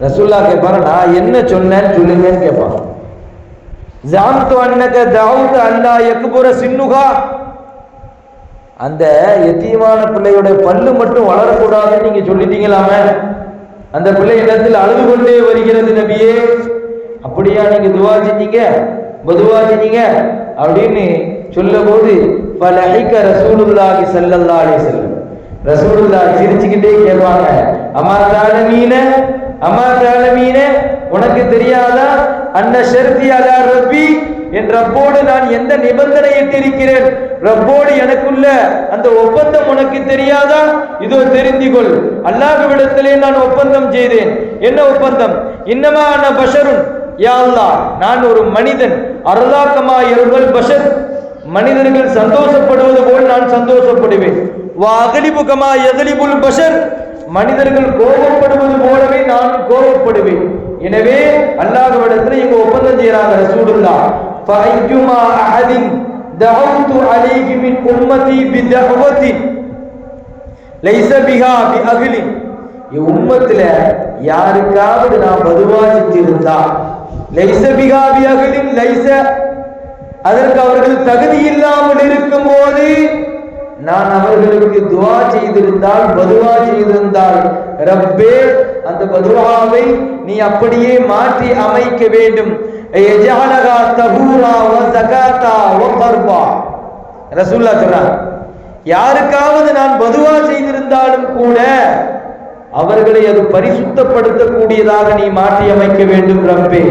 ரசூலுல்லாஹ் கேட்பாங்க, நான் என்ன சொன்னேன்னு சொல்லுங்கன்னு கேட்பாங்க. ஜஅம்து அன்னக தஅவுத அல்லா யக்புர சின்னுஹா, அந்த யதீமான பிள்ளையோட பல்லு மட்டும் வளரக்கூடாதுன்னு நீங்க சொல்லிட்டீங்களாமே, அந்த பிள்ளை இடத்தில் அழுது கொண்டே வருகிறது நபியே, அப்படியா நீங்க துவா செஞ்சீங்க, பதுவா செஞ்சீங்க அப்படின்னு சொல்ல போது ஃபலஹிக ரசூலுல்லாஹி ஸல்லல்லாஹு அலைஹி வஸல்லம், ரசூலுல்லாஹ் சிரிச்சுக்கிட்டே கேட்பாங்க, அம்மா தாலமீன, அம்மா தாலமீன, உனக்கு தெரியாதா, அன்ன ஷர்தி அலா ரப்பி, என் ரப்போடு நான் எந்த நிபந்தனை இட்டிருக்கிறேன், ரப்போடு எனக்குள்ள அந்த ஒப்பந்தம் உனக்கு தெரியாதா? இதோ தெரிந்துகொள், அல்லாஹ்விடத்திலே நான் ஒப்பந்தம் செய்தேன். என்ன ஒப்பந்தம்? இன்னமா அன பஷருன், யா அல்லாஹ், நான் ஒரு மனிதன், அர்லாக்கமா யர்வல் பஷர், மனிதர்கள் சந்தோஷப்படுவது போல் நான் சந்தோஷப்படுவேன். வா அகலிபு கமா யகலிபுல் பஷர், மனிதர்கள் கோபப்படுவது போலவே நான் கோபப்படுவேன். எனவே அல்லாஹ்விடத்தில் இங்க ஒப்பந்தம் செய்யறாங்க ரசூலுல்லாஹ், ஃபஅய்யுமா அஹதின் தஅவுது அலைஹி மின் உம்மதி பிதஅவதி லைஸ பிஹா பிஅஹ்லி, உம்மத்துல யாருக்காவது நான் பதுவா செஞ்சிருந்தா, லைஸ பிஹா பிஅஹ்லி, லைஸ அதற்கு அவர்கள் தகுதி இல்லாமல் இருக்கும் போது நான் அவர்களுக்கு துவா செய்திருந்தால், பதுவா செய்திருந்தால், ரப்பே அந்த பதுவாவை நீ அப்படியே மாற்றி அமைக்க வேண்டும். யஜஅலஹா தஹூரா வ ஸகாத்தா வ கர்பா, ரசூலுல்லாஹ் சொல்றாங்க, யாருக்காவது நான் பதுவா செய்திருந்தாலும் கூட அவர்களை அது பரிசுத்தப்படுத்தக்கூடியதாக நீ மாற்றி அமைக்க வேண்டும் ரப்பே.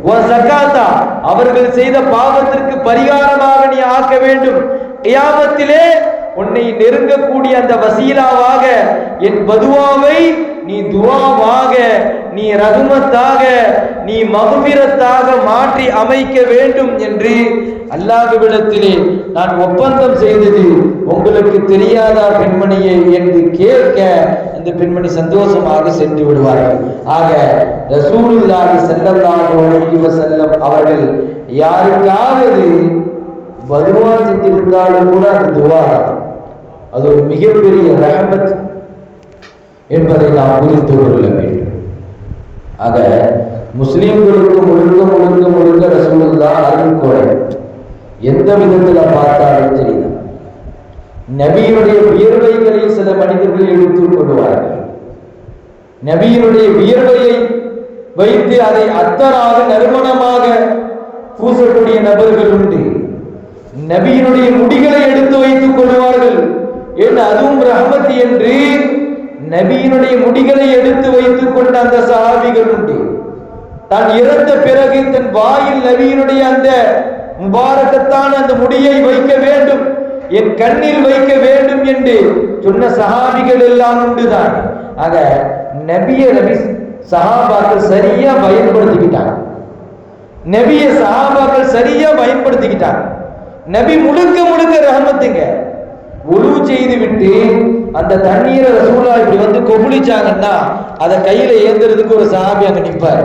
வ ஸகாத்தா, அவர்கள் செய்த பாவத்திற்கு பரிகாரமாக நீ ஆக்க வேண்டும். கியாமத்திலே உன்னை நெருங்கக்கூடிய அந்த வசீலாவாக என் பதுவாவை நீ துவாவாக, நீ ரஹ்மத்தாக, நீ மக்ஃபிரத்தாக மாற்றி அமைக்க வேண்டும் என்று அல்லாஹ்விடத்திலே நான் ஒப்பந்தம் செய்தது உங்களுக்கு தெரியாதா பெண்மணியே என்று கேட்க அந்த பெண்மணி சந்தோஷமாக சென்று விடுவார்கள். ஆக ரசூலுல்லாஹி ஸல்லல்லாஹு அலைஹி வஸல்லம் அவர்கள் யாருக்காவது பதுவா செஞ்சிருந்தாலும் கூட அது துவா, அது ஒரு மிகப்பெரிய ரஹமத் என்பதை நாம் புரிந்து கொள்ள வேண்டும். ஆக முஸ்லிம்களுக்கு முழுக்க முழுக்க முழுக்க ரசூலுல்லாஹ் அருள்கொடை. எந்த விதத்துல பார்த்தாலும் தெரியும், நபியினுடைய வியர்வைகளை சில மனிதர்கள் எடுத்துக் கொள்வார்கள். நபியினுடைய வியர்வையை வைத்து அதை அத்தராக நறுமணமாக பூசக்கூடிய நபர்கள் உண்டு. நபியினுடைய முடிகளை எடுத்து வைத்துக் கொள்வார்கள். ஏன் அதுவும் ரஹமத் என்று நபியினுடைய முடிகளை எடுத்து வைத்துக் கொண்ட அந்த சஹாபிகள் உண்டு. தான் இறந்த பிறகு தன் வாயில் நபியினுடைய அந்த முபாரக்கத்தான அந்த முடியை வைக்க வேண்டும், என் கண்ணில் வைக்க வேண்டும் என்று சொன்ன சஹாபிகள் எல்லாம் உண்டுதான். ஆக நபியை சஹாபாக்கள் சரியா பயன்படுத்திக்கிட்டாங்க. நபியை சஹாபாக்கள் சரியா பயன்படுத்திக்கிட்டாங்க. நபி முழுக்க முழுக்க ரஹமத்துங்க. உழு செய்து விட்டு அந்த தண்ணீரை ரசூலுல்லாஹ் இப்படி கொப்புளிச்சாங்கன்னா அதை கையில ஏந்துறதுக்கு ஒரு சஹாபி அங்க நிற்பார்.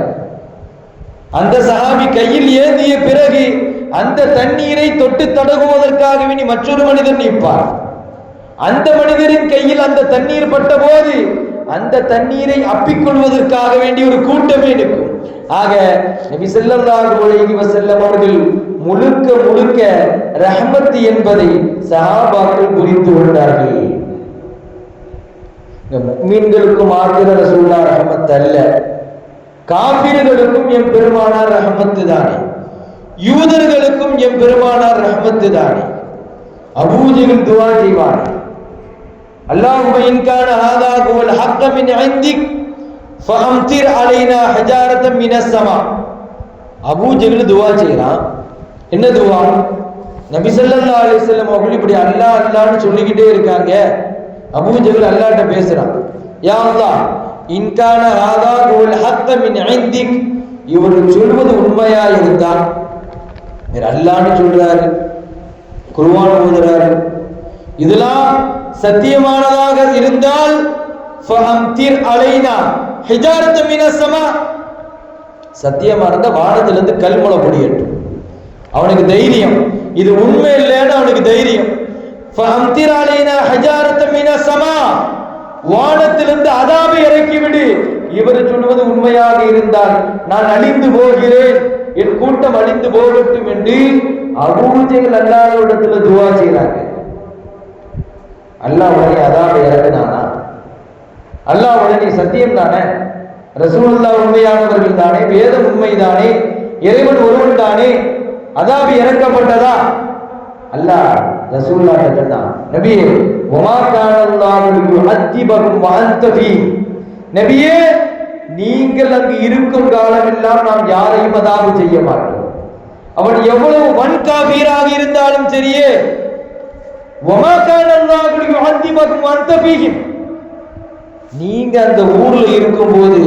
அந்த சஹாபி கையில் ஏந்திய பிறகு அந்த தண்ணீரை தொட்டு தடகுவதற்காக வேண்டி மற்றொரு மனிதன் நிற்பார். அந்த மனிதரின் கையில் அந்த தண்ணீர் பட்ட போது அந்த தண்ணீரை அப்பிக்கொள்வதற்காக வேண்டி ஒரு கூட்டமே நிற்கும். ஆக நபி ஸல்லல்லாஹு அலைஹி வஸல்லம் அவர்கள் முழுக்க முழுக்க ரஹ்மத் என்பதை சஹாபாக்கள் புரிந்து கொண்டார்கள். முஃமின்களுக்கு மாத்திர ரசூலுல்லாஹ் ரஹ்மத் அல்ல, காபிர்களுக்கும் எம் பெருமானார் ரஹ்மத் தானே, யூதர்களுக்கும் எம் பெருமானார் ரஹ்மத் தானே. அபூஜஹல் துஆ செய்வார், அல்லாஹும்ம இன் கான ஹாதா ஹுவல் ஹக்க மின் இன்திக் ஃபஅம்திர் அலைனா ஹஜாரத்தம் மினஸ் ஸமா. அபூஜஹல் துஆ செய்றான். என்ன துஆ? நபி ஸல்லல்லாஹு அலைஹி வஸல்லம் அவர்கள் இப்படி அல்லாஹ் அல்லாஹ்னு சொல்லிக்கிட்டே இருக்காங்க. அபூஜஹல் அல்லாஹ்ட்ட பேசுறான், யா அல்லாஹ் இன் கான ஹாதா ஹுவல் ஹக்க மின் இன்திக், இவர் சொல்வது உண்மையா இருந்தால், அல்லாஹ்னு சொல்றாரு, குர்ஆன் ஓதுறாரு, இதெல்லாம் சத்தியமானதாக இருந்தால் ஃபஅம்திர் அலைனா ஹிஜாரத்தம் மினஸ் ஸமா, சத்தியமா இருந்தா வானத்திலிருந்து கல்மழை பொழியட்டும். அவனுக்கு தைரியம், இது உண்மை இல்லைன்னு அவனுக்கு தைரியம். ஃபஅம்திர் அலைனா ஹஜாரத்தம் மினஸ் ஸமா, வானத்திலிருந்து அதாபை இறக்கிவிடு. இவர் சொல்வது உண்மையாக இருந்தால் நான் அழிந்து போகிறேன், என் கூட்டம் அழிந்து போகட்டும் என்று அபூஜைகள் அல்லாஹ்விடத்துல துஆ செய்றாங்க. அல்லாஹ் உடனே அதாபை இறக்குனானா? அல்லாஹ் உடனே சத்தியம் தானே, ரசூலுல்லாஹ் உண்மையானவர்கள் தானே, வேதம் உண்மைதானே, இறைவன் ஒருவன் தானே, அதாபி இறக்கப்பட்டதா? அல்லாஹ் ரசூலுல்லாஹ் சொன்னான், நபியே வமா கானல்லாஹு யுஅத்திபகும் வ அன்த ஃபீ, நபியே நீங்கள் அங்கு இருக்கும் காலமெல்லாம் நாம் யாரையும் அதாபு செய்ய மாட்டோம். அவன் எவ்வளவு வன் காபீராக இருந்தாலும் சரியே, வமா கானல்லாஹு யுஅத்திபகும் வ அன்த ஃபீஹி, நீங்க அந்த ஊர்ல இருக்கும்போது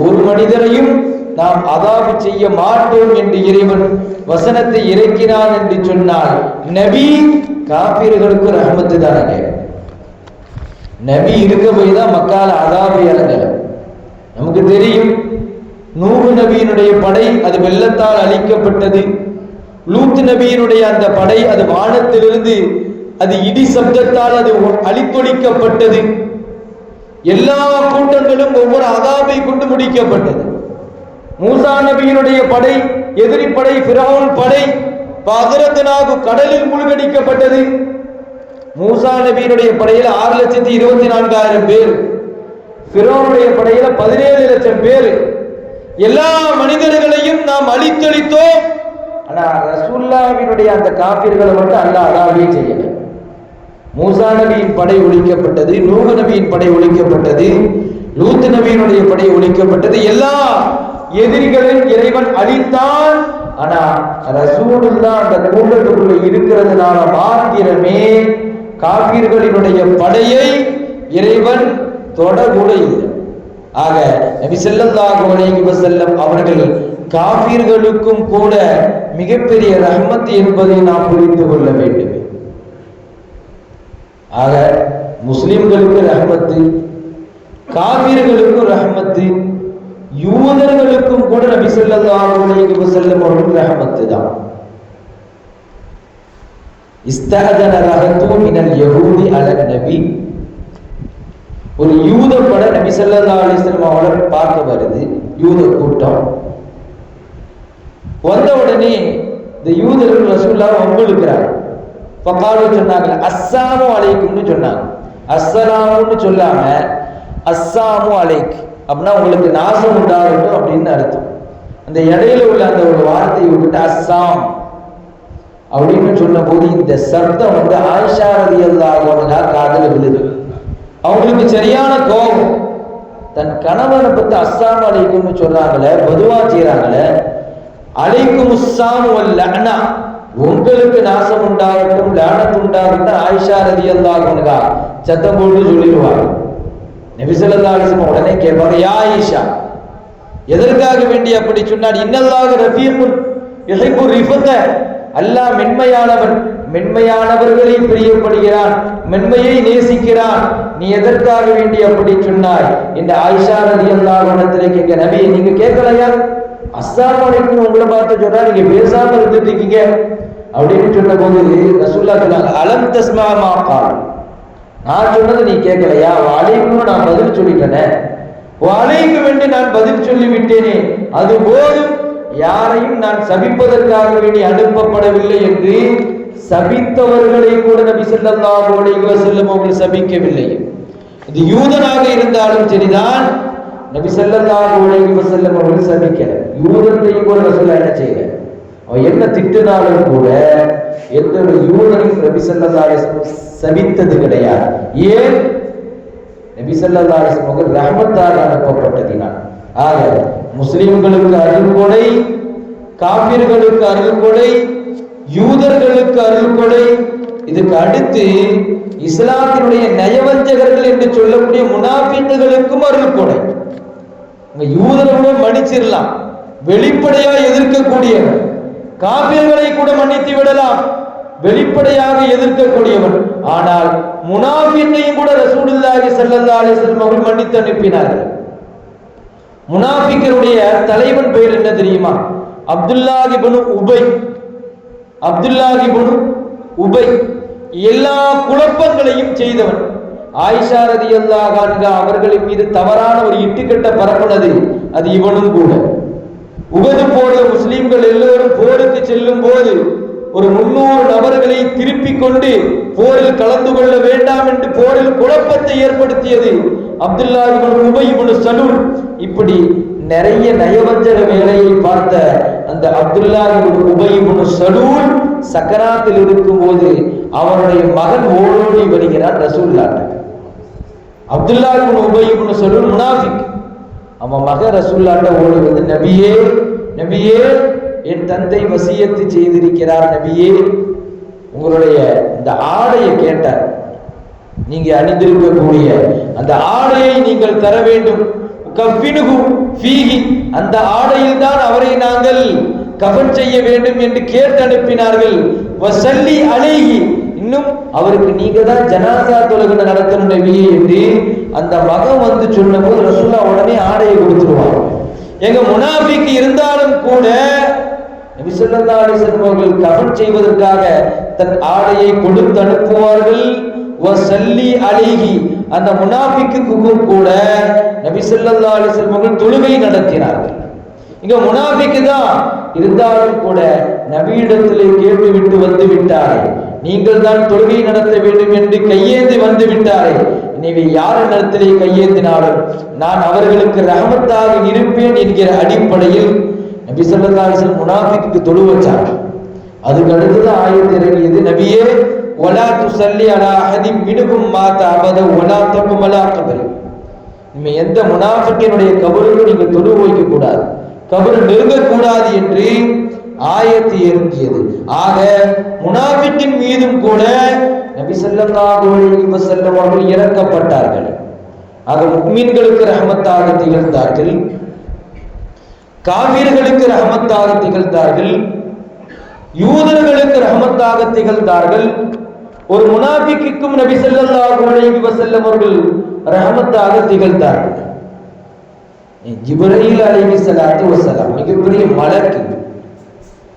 ஒரு மனிதரையும் நாம் அதாபு செய்ய மாட்டோம் என்று இறைவன் வசனத்தை இறக்கினான் என்று சொன்னால் நபி காபிர்களுக்கு ரஹ்மத்து தானே. நபி இருக்க போய் தான் மக்கால அதாபு இறங்கல. நமக்கு தெரியும், நூஹ் நபியினுடைய படை அது வெள்ளத்தால் அழிக்கப்பட்டது. லூத் நபியினுடைய அந்த படை அது வானத்திலிருந்து அது இடி சப்தத்தால் அது அழித்தொழிக்கப்பட்டது. எல்லா கூட்டங்களும் ஒவ்வொரு அதாபை கொண்டு முடிக்கப்பட்டது. மூசா நபியினுடைய படை, எதிரி படை, ஃபிரௌன் படை பகரத்னாகு கடலில் மூழ்கடிக்கப்பட்டது. மூசா நபியினுடைய படையில 6,24,000 பேர், ஃபிரௌனுடைய படையில 17 லட்சம் பேர். எல்லா மனிதர்களையும் நாம் அழித்தொழித்தோம். ஆனா ரசூலுல்லாஹ்வினுடைய அந்த காபிர்களை மட்டும் அல்லாஹ் அதாபே செய்யல. மூசா நபியின் படை ஒழிக்கப்பட்டது, நூஹ் நபியின் படை ஒழிக்கப்பட்டது, லூத் நபியினுடைய படை ஒழிக்கப்பட்டது. எல்லா எதிரிகளையும் இறைவன் அழித்தான். ஆனா ரசூலுல்லாஹ் அந்த கூட்டத்துக்குள்ள இருக்கிறதுனால மாத்திரமே காபிர்களினுடைய படையை இறைவன் தொடக்கூட இல்லை. ஆக நபி ஸல்லல்லாஹு அலைஹி வஸல்லம் அவர்கள் காபிர்களுக்கும் கூட மிகப்பெரிய ரஹ்மத் என்பதை நாம் புரிந்து கொள்ள வேண்டும். ஆக முஸ்லிம்களுக்கு ரஹ்மத்து, காபிர்களுக்கு ரஹ்மத்து, யூதர்களுக்கும் கூட நபி ஸல்லல்லாஹு அலைஹி வஸல்லம் அவர்கள் ரஹ்மத்து தான். இஸ்தஅதன ரஹத்து மினல் யஹூதி அலன் நபி, ஒரு யூத படை நபி ஸல்லல்லாஹு அலைஹி வஸல்லம் அவரை பார்க்க வருது. யூத கூட்டம் வந்த உடனே இந்த யூதர்கள் ரசூலுல்லாஹ் வம்பிழுக்கிறாங்க. ஃபகாலு சொன்னாங்க அஸ்ஸலாமு அலைக்கும்னு சொன்னாங்க. அஸ்ஸலாமுன்னு சொல்லாம அஸ்ஸாமு அலைக் அப்படின்னா உங்களுக்கு நாசம் உண்டாகட்டும் அப்படின்னு அர்த்தம். அந்த இடையில உள்ள அந்த ஒரு வார்த்தையை விட்டுட்டு அஸ்ஸாம் அப்படின்னு சொன்ன போது இந்த சப்தம் வந்து ஆயிஷா ரலியல்லாஹு அன்ஹா காதுல விழுது. அவங்களுக்கு சரியான கோபம். தன் கணவனை பத்தி அஸ்ஸாமு அலைக்கும்னு சொல்றாங்களே, பொதுவா செய்யறாங்களே, அலைக்கும் அஸ்ஸாமு வல் லஅனா, உங்களுக்கு நாசம் உண்டாகட்டும், லானத் உண்டாகட்டும் ஆயிஷா ரலியல்லாஹு அன்ஹா சத்தம் போட்டு சொல்லிடுவாங்க. நபி ஸல்லல்லாஹு அலைஹி வஸல்லம் உடனே கேட்பாங்க, யா ஆயிஷா, எதற்காக வேண்டி அப்படி சொன்னார்? இன்னல்லாஹு ரஃபீகுன் யுஹிப்பு ரிஃபக, அல்லாஹ் மென்மையானவன், மென்மையானவர்களை பிரியப்படுகிறான், மென்மையை நேசிக்கிறான். நீ எதற்காக வேண்டி அப்படி சொன்னாய் என்று ஆயிஷா ரலியல்லாஹு அன்ஹா கேட்க, நபி நீங்க கேட்கலையா? அஸ்ஸலாமு அலைக்கும் உங்களை பார்த்து சொன்னா நீங்க பேசாம இருந்துட்டு இருக்கீங்க அப்படின்னு சொன்ன போது ரசூலுல்லாஹ் சொன்னாங்க, அலம் தஸ்மா மா கால், நான் சொன்னது நீ கேட்கலையா? அலைக்கும் நான் பதில் சொல்லிட்டேனே, அலைக்கு வேண்டி நான் பதில் சொல்லிவிட்டேனே, அது போதும், யாரையும் நான் சபிப்பதற்காக வேண்டி அனுப்பப்படவில்லை என்று சபித்தவர்களை கூட நபி ஸல்லல்லாஹு அலைஹி வஸல்லம் அவர்கள் சபிக்கவில்லை. இது யூதனாக இருந்தாலும் சரிதான், நபி ஸல்லல்லாஹு அலைஹி வஸல்லம் அவர்கள் சபிக்கல. யூதத்தையும் கூட ரசூலுல்லாஹ் என்ன செய்யல, அவன் என்ன திட்டினாலும் கூட எந்த ஒரு யூதனையும் நபி ஸல்லல்லாஹு அலைஹி வஸல்லம் சபித்தது கிடையாது. ஏன்? நபி ஸல்லல்லாஹு அலைஹி வஸல்லம் அவர்கள் ரஹ்மத்தாக அனுப்பப்பட்டதினால். ஆக முஸ்லிம்களுக்கு அருள்கொடை, காபிர்களுக்கு அருள்கொடை, யூதர்களுக்கு அருள்கொடை, இதுக்கு அடுத்து இஸ்லாத்தினுடைய நயவஞ்சகர்கள் என்று சொல்லக்கூடிய முனாஃபிக்குகளுக்கும் அருள்கொடை. யூதர்களை மன்னிச்சிடலாம், வெளிப்படையா எதிர்க்கக்கூடியவன், காபிர்களை கூட மன்னித்து விடலாம், வெளிப்படையாக எதிர்க்கக்கூடியவன். ஆனால் முனாஃபிக்கையும் கூட ரசூலுல்லாஹி ஸல்லல்லாஹு அலைஹி வஸல்லம் அவர்கள் மன்னித்து அனுப்பினார்கள். முனாஃபிக்கருடைய தலைவன் பெயர் என்ன தெரியுமா? அப்துல்லாஹ் இப்னு உபை. அப்துல்லாஹ் இப்னு உபை எல்லா குழப்பங்களையும் செய்தவன். ஆயிஷா ரலியல்லாஹு அன்ஹா அவர்களின் மீது தவறான ஒரு இட்டுக்கட்ட பரப்புனது அது இவனும் கூட. உஹது போர்ல முஸ்லிம்கள் எல்லோரும் போருக்கு செல்லும் போது ஒரு 300 நபர்களை திருப்பிக் கொண்டு போரில் கலந்து கொள்ள வேண்டாம் என்று போரில் குழப்பத்தை ஏற்படுத்தியது அப்துல்லாஹ் இப்னு உபை இப்னு சலூல். இப்படி நிறைய நயவஞ்சக வேலையை பார்த்த அந்த அப்துல்லாஹ் இப்னு உபை இப்னு சலூல் சக்கராத்தில் இருக்கும் போது அவருடைய மகன் ஓடோடி வருகிறார் ரசூலுல்லாஹ். அப்துல்லாஹ் இப்னு உபை இப்னு சலூல் முனாஃபிக். அவன் மகன் ரசூலுல்லாஹ் ஓடி வந்து, நபியே நபியே, என் தந்தை வசியத்து செய்திருக்கிறார் நபியே, உங்களுடைய இந்த ஆடையை கேட்டார், நீங்க அணிந்திருக்கக்கூடிய அந்த ஆடையை நீங்கள் தர வேண்டும். கஃபினுஹு ஃபீஹி, அந்த ஆடையில் தான் அவரை நாங்கள் கஃன் செய்ய வேண்டும் என்று கேட்டு அனுப்பினார்கள். வஸல்லி அலைஹி, இன்னும் அவருக்கு நீங்க தான் ஜனாசா தொழுகை நடத்தணும் நபியே என்று அந்த மகன் வந்து சொன்னபோது ரசூலுல்லாஹ் உடனே ஆடையை கொடுத்துருவாங்க. எங்க முனாஃபிக் இருந்தாலும் கூட நபி ஸல்லல்லாஹு அலைஹி வஸல்லம் அவர்கள் கஃன் செய்வதற்காக தன் ஆடையை கொடுத்து அனுப்புவார்கள். வஸல்லி அலைஹி, அந்த முனாஃபிக்குக்கு கூட நபி ஸல்லல்லாஹு அலைஹி வஸல்லம் அவர்கள் தொழுகை நடத்தினார்கள். இங்க முனாஃபிக் தான் இருந்தாலும் கூட நபியிடத்திலே கேட்டு விட்டு வந்து விட்டாரே, நீங்கள் தான் தொழுகை நடத்த வேண்டும் என்று கையேந்தி வந்து விட்டாரே, எனவே யார் இடத்திலே கையேந்தினாலும் நான் அவர்களுக்கு ரஹமத்தாக இருப்பேன் என்கிற அடிப்படையில் நபி ஸல்லல்லாஹு அலைஹி வஸல்லம் முனாஃபிக்கு தொழு வச்சாங்க. அதுக்கு அடுத்ததான் ஆயத்து இறங்கியது, நபியே வலா துஸல்லி அலா அஹதின் மின்ஹும் மாத அபத வலா தகும் அலா கபரி, நீங்க எந்த முனாஃபிக்கினுடைய கபருக்கு நீங்க தொழு வைக்க கூடாது, கபர் நெருங்க கூடாது என்று ஆயத்து இறங்கியது. ஆக முனாஃபிக்கின் மீதும் கூட நபி ஸல்லல்லாஹு அலைஹி வஸல்லம் அவர்கள் இறக்கப்பட்டார்கள். ஆக முஃமின்களுக்கு ரஹமத்தாக திகழ்ந்தார்கள், காஃபிர்களுக்கு ரஹமத்தாக திகழ்ந்தார்கள், யூதர்களுக்கு ரஹமத்தாக திகழ்ந்தார்கள். ஒரு முனாஃபிக்குக்கும் நபி ஸல்லல்லாஹு அலைஹி வஸல்லம் அவர்கள் ரஹமத்தாக திகழ்ந்தார்கள். ஜிப்ரீல் அலைஹிஸ்ஸலாத்து வஸலாம் மிகப்பெரிய மலக்கு.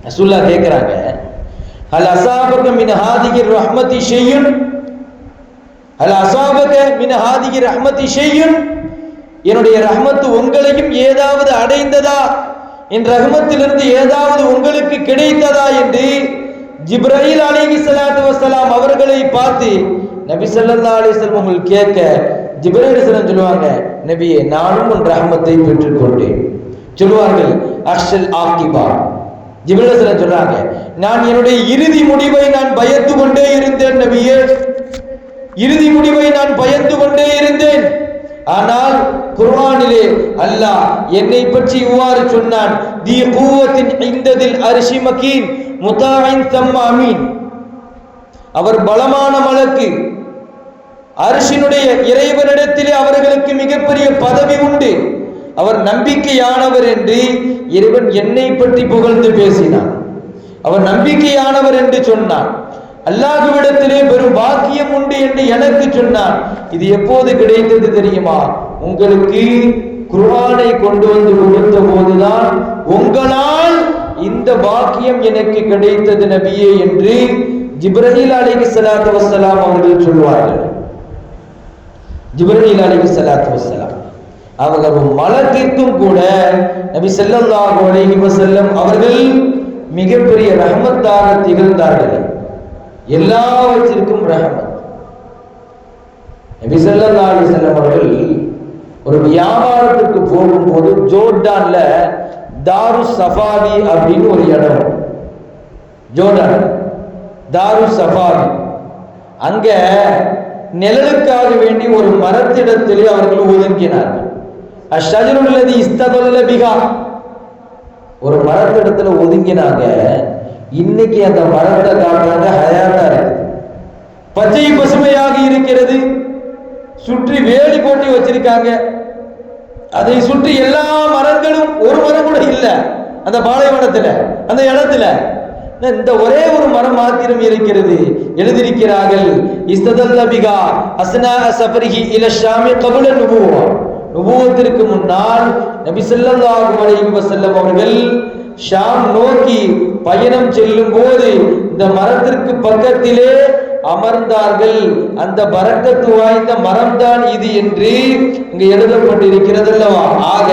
ரசூலுல்லாஹ் கேக்குறாங்க, ஹல் அஸாபக மின் ஹாதிஹி ரஹ்மதி ஷையுன், ஹல் அஸாபக மின் ஹாதிஹி ரஹ்மதி ஷையுன், என்னுடைய ரஹ்மத் உங்களையும் ஏதாவது அடைந்ததா, என் ரஹ்மத்திலிருந்து ஏதாவது உங்களுக்கு கிடைத்ததா என்று ஜிப்ரீல் அலைஹிஸ்ஸலாத்து வஸலாம் அவர்களை பார்த்து நபி ஸல்லல்லாஹு அலைஹி வஸல்லம் அவர்கள் கேட்க, ஜிப்ரீல் அலைஹிஸ்ஸலாம் சொல்லுவாங்க, நபியே நானும் உன் ரஹ்மத்தை பெற்றுக் கொண்டேன். சொல்லுவார்கள் அஹ்ஷல் ஆகிபா, ஜிப்ரீல் அலைஹிஸ்ஸலாம் சொல்றாங்க, நான் என்னுடைய இறுதி முடிவை நான் பயந்து கொண்டே இருந்தேன் நபியே, இறுதி முடிவை நான் பயந்து கொண்டே இருந்தேன். ஆனால் குர்ஆனிலே அல்லாஹ் என்னை பற்றி இவ்வாறு சொன்னான், தி குவத்தின் இந்ததில் அர்ஷி மகீன் முதாஇன் தம்ம அமீன், அவர் பலமான மலக்கு, அர்ஷினுடைய இறைவனிடத்திலே அவர்களுக்கு மிகப்பெரிய பதவி உண்டு, அவர் நம்பிக்கையானவர் என்று இறைவன் என்னை பற்றி புகழ்ந்து பேசினான், அவர் நம்பிக்கையானவர் என்று சொன்னான். அல்லாஹ்விடத்திலே பெரும் பாக்கியம் உண்டு என்று எனக்கு சொன்னான். இது எப்போது கிடைத்தது தெரியுமா? உங்களுக்கு குர்ஆனை கொண்டு வந்து கொடுத்த போதுதான் உங்களால் இந்த பாக்கியம் எனக்கு கிடைத்தது நபியே என்று ஜிப்ரீல் அலைஹிஸ்ஸலாத்து வஸ்ஸலாம் அவர்கள் சொல்வார்கள். ஜிப்ரீல் அலைஹிஸ்ஸலாத்து வஸ்ஸலாம் அவர்கள் மலக்கிற்கும் கூட நபி ஸல்லல்லாஹு அலைஹி வஸல்லம் அவர்கள் மிகப்பெரிய ரஹமத்தாக திகழ்ந்தார்கள். எல்லாவற்றிற்கும் ரஹமத். நபி ஸல்லல்லாஹு அலைஹி வஸல்லம் அவர்கள் ஒரு வியாபாரத்துக்கு போகும்போது ஜோர்டான்ல தாரு சஃபாவி அப்படின்னு ஒரு இடம், ஜோர்டான் தாரு சஃபாவி, அங்க நிழலுக்காக வேண்டி ஒரு மரத்திடத்திலே அவர்கள் ஒதுங்கினார்கள். அஷ்ஷஜருல்லதி இஸ்ததல்ல பிஹா, ஒரு மரத்திடத்துல ஒதுங்கினாங்க. இன்னைக்கு அந்த மரத்தை காட்டுறாங்க, ஹயாத்தா இருக்கு, பச்சை பசுமையாக இருக்கிறது, சுற்றி வேலி போட்டு வச்சிருக்காங்க, அதை சுற்றி எல்லா மரங்களும் ஒரு மரம் கூட இல்லை அந்த பாலைவனத்துல, அந்த இடத்துல இந்த ஒரே ஒரு மரம் மாத்திரம் இருக்கிறது. எழுதியிருக்கிறார்கள், இஸ்ததல்ல பிஹா அஸ்னா சஃபரிஹி இல ஷாமி கபல நுபுவா, நுபுவத்திற்கு முன்னால் நபி ஸல்லல்லாஹு அலைஹி வஸல்லம் அவர்கள் ஷாம் நோக்கி பயணம் செல்லும் போது இந்த மரத்திற்கு பக்கத்திலே அமர்ந்தார்கள். அந்த பரக்கத்து வாய்ந்த மரம்தான் இது என்று இங்கு எழுதப்பட்டிருக்கிறது அல்லவா? ஆக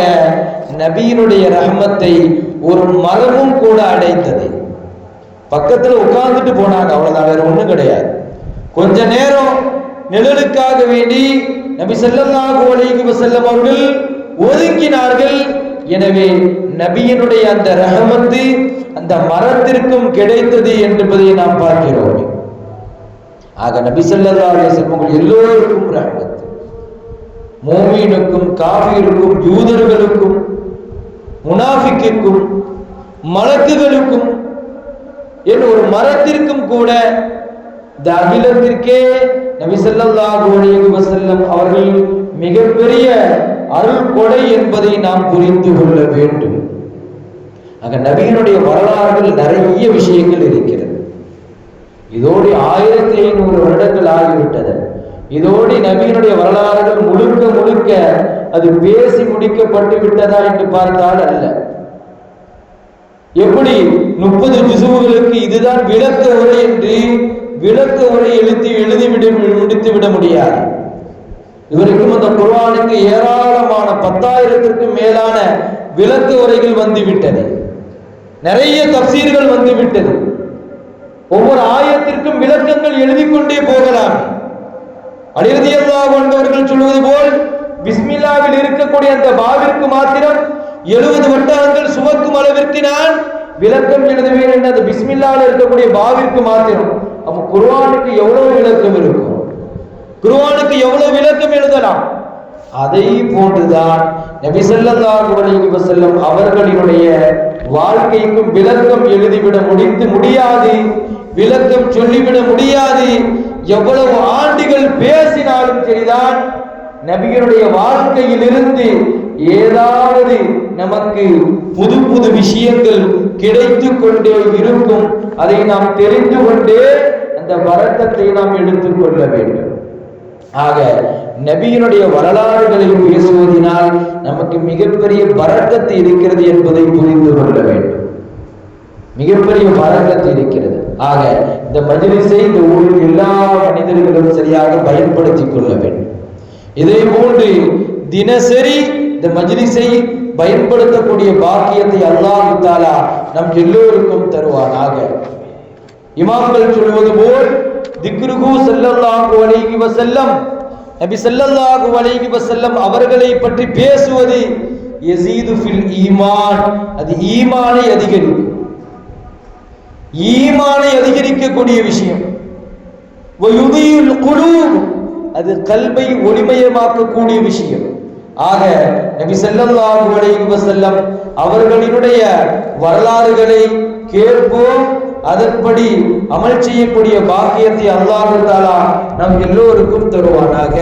நபியினுடைய ரஹ்மத்தை ஒரு மரமும் கூட அடைத்தது. பக்கத்துல உட்கார்ந்துட்டு போனாங்க, அவ்வளவுதான், வேற ஒண்ணும் கிடையாது. கொஞ்ச நேரம் நிழலுக்காக வேண்டி நபி ஸல்லல்லாஹு அலைஹி வஸல்லம் அவர்கள் ஒதுக்கினார்கள். எனவே நபியினுடைய அந்த ரஹமத்து அந்த மரத்திற்கும் கிடைத்தது என்பதை நாம் பார்க்கிறோம். ஆக நபி ஸல்லல்லாஹு அலைஹி வஸல்லம் எல்லோருக்கும் ரஹமத், மூமினுக்கும் காஃபிருக்கும் யூதர்களுக்கும் முனாஃபிக்குக்கும் மலக்குகளுக்கும் என் ஒரு மரத்திற்கும் கூட இந்த அகிலத்திற்கே நபி ஸல்லல்லாஹு அலைஹி வஸல்லம் அவர்கள் மிகப்பெரிய அருள் கொடை என்பதை நாம் புரிந்து கொள்ள வேண்டும். ஆக நபியினுடைய வரலாறுகள் நிறைய விஷயங்கள் இருக்கிறது. இதோடு 1500 வருடங்கள் ஆகிவிட்டது. இதோடு நபியினுடைய வரலாறுகள் முழுக்க முழுக்க அது பேசி முடிக்கப்பட்டு விட்டதா என்று பார்த்தால் அல்ல. எப்படி 30 ஜுசுவுகளுக்கு இதுதான் விளக்க உரை என்று விளக்க உரை எழுதி முடித்து விட முடியாது. இவருக்கும் அந்த குர்ஆனுக்கு ஏராளமான 10,000த்திற்கும் மேலான விளக்க உரைகள் வந்துவிட்டது. நிறைய தஃசீர்கள் வந்துவிட்டது. ஒவ்வொரு ஆயத்திற்கும் விளக்கங்கள் எழுதி கொண்டே போகலாம். அலி ரலியல்லாஹு அன்ஹு அவர்கள் சொல்வது போல் பிஸ்மில்லாவில் இருக்கக்கூடிய அந்த பாவிற்கு மாத்திரம் 70 வட்டங்கள் சுமக்கும் அளவிற்கு நான் விளக்கம் எழுதுவேன் என்று அந்த பிஸ்மில்லாவில் இருக்கக்கூடிய பாவிற்கு மாத்திரம். அப்ப குர்ஆனுக்கு எவ்வளவு விளக்கம் இருக்கும்? குர்ஆனுக்கு எவ்வளவு விளக்கம் எழுதலாம்? அதை போன்றுதான் நபி ஸல்லல்லாஹு அலைஹி வஸல்லம் அவர்களினுடைய வாழ்க்கைக்கும் விளக்கம் எழுதிவிட முடியாது, விளக்கம் சொல்லிவிட முடியாது. எவ்வளவு ஆண்டுகள் பேசினாலும் சரிதான், நபியினுடைய வாழ்க்கையிலிருந்து ஏதாவது நமக்கு புது புது விஷயங்கள் கிடைத்து கொண்டே இருக்கும். அதை நாம் தெரிந்து கொண்டே அந்த பரக்கத்தை நாம் எடுத்துக் கொள்ள வேண்டும். ஆக நபியினுடைய வரலாறுகளை பேசுவதனால் நமக்கு மிகப்பெரிய பரக்கத்து இருக்கிறது என்பதை புரிந்து கொள்ள வேண்டும். மிகப்பெரிய பரக்கத்து இருக்கிறது. ஆக இந்த மஜ்லிஸை இந்த ஊரில் எல்லா மனிதர்களும் சரியாக பயன்படுத்திக் கொள்ள வேண்டும். இதே போன்று தினசரி இந்த மஜ்லிஸை பயன்படுத்தக்கூடிய பாக்கியத்தை அல்லாஹ் தஆலா நம் எல்லோருக்கும் தருவானாக. இமாம்கள் சொல்வது போல் திக்ருஹு ஸல்லல்லாஹு அலைஹி வஸல்லம், நபி ஸல்லல்லாஹு அலைஹி வஸல்லம் அவர்களை பற்றி பேசுவது யஸீது ஃபில் ஈமான், அது ஈமானை அதிகரிக்கும், ஈமானை அதிகரிக்கக்கூடிய விஷயம். வயுதீல் குலூப், அது கல்பை ஒளிமயமாக்கக்கூடிய விஷயம். ஆக நபி ஸல்லல்லாஹு அலைஹி வஸல்லம் அவர்களினுடைய வரலாறுகளை கேட்போம், அதன்படி அமல் செய்யக்கூடிய பாக்கியத்தை அல்லாஹ் தஆலா நம் எல்லோருக்கும் தருவானாக.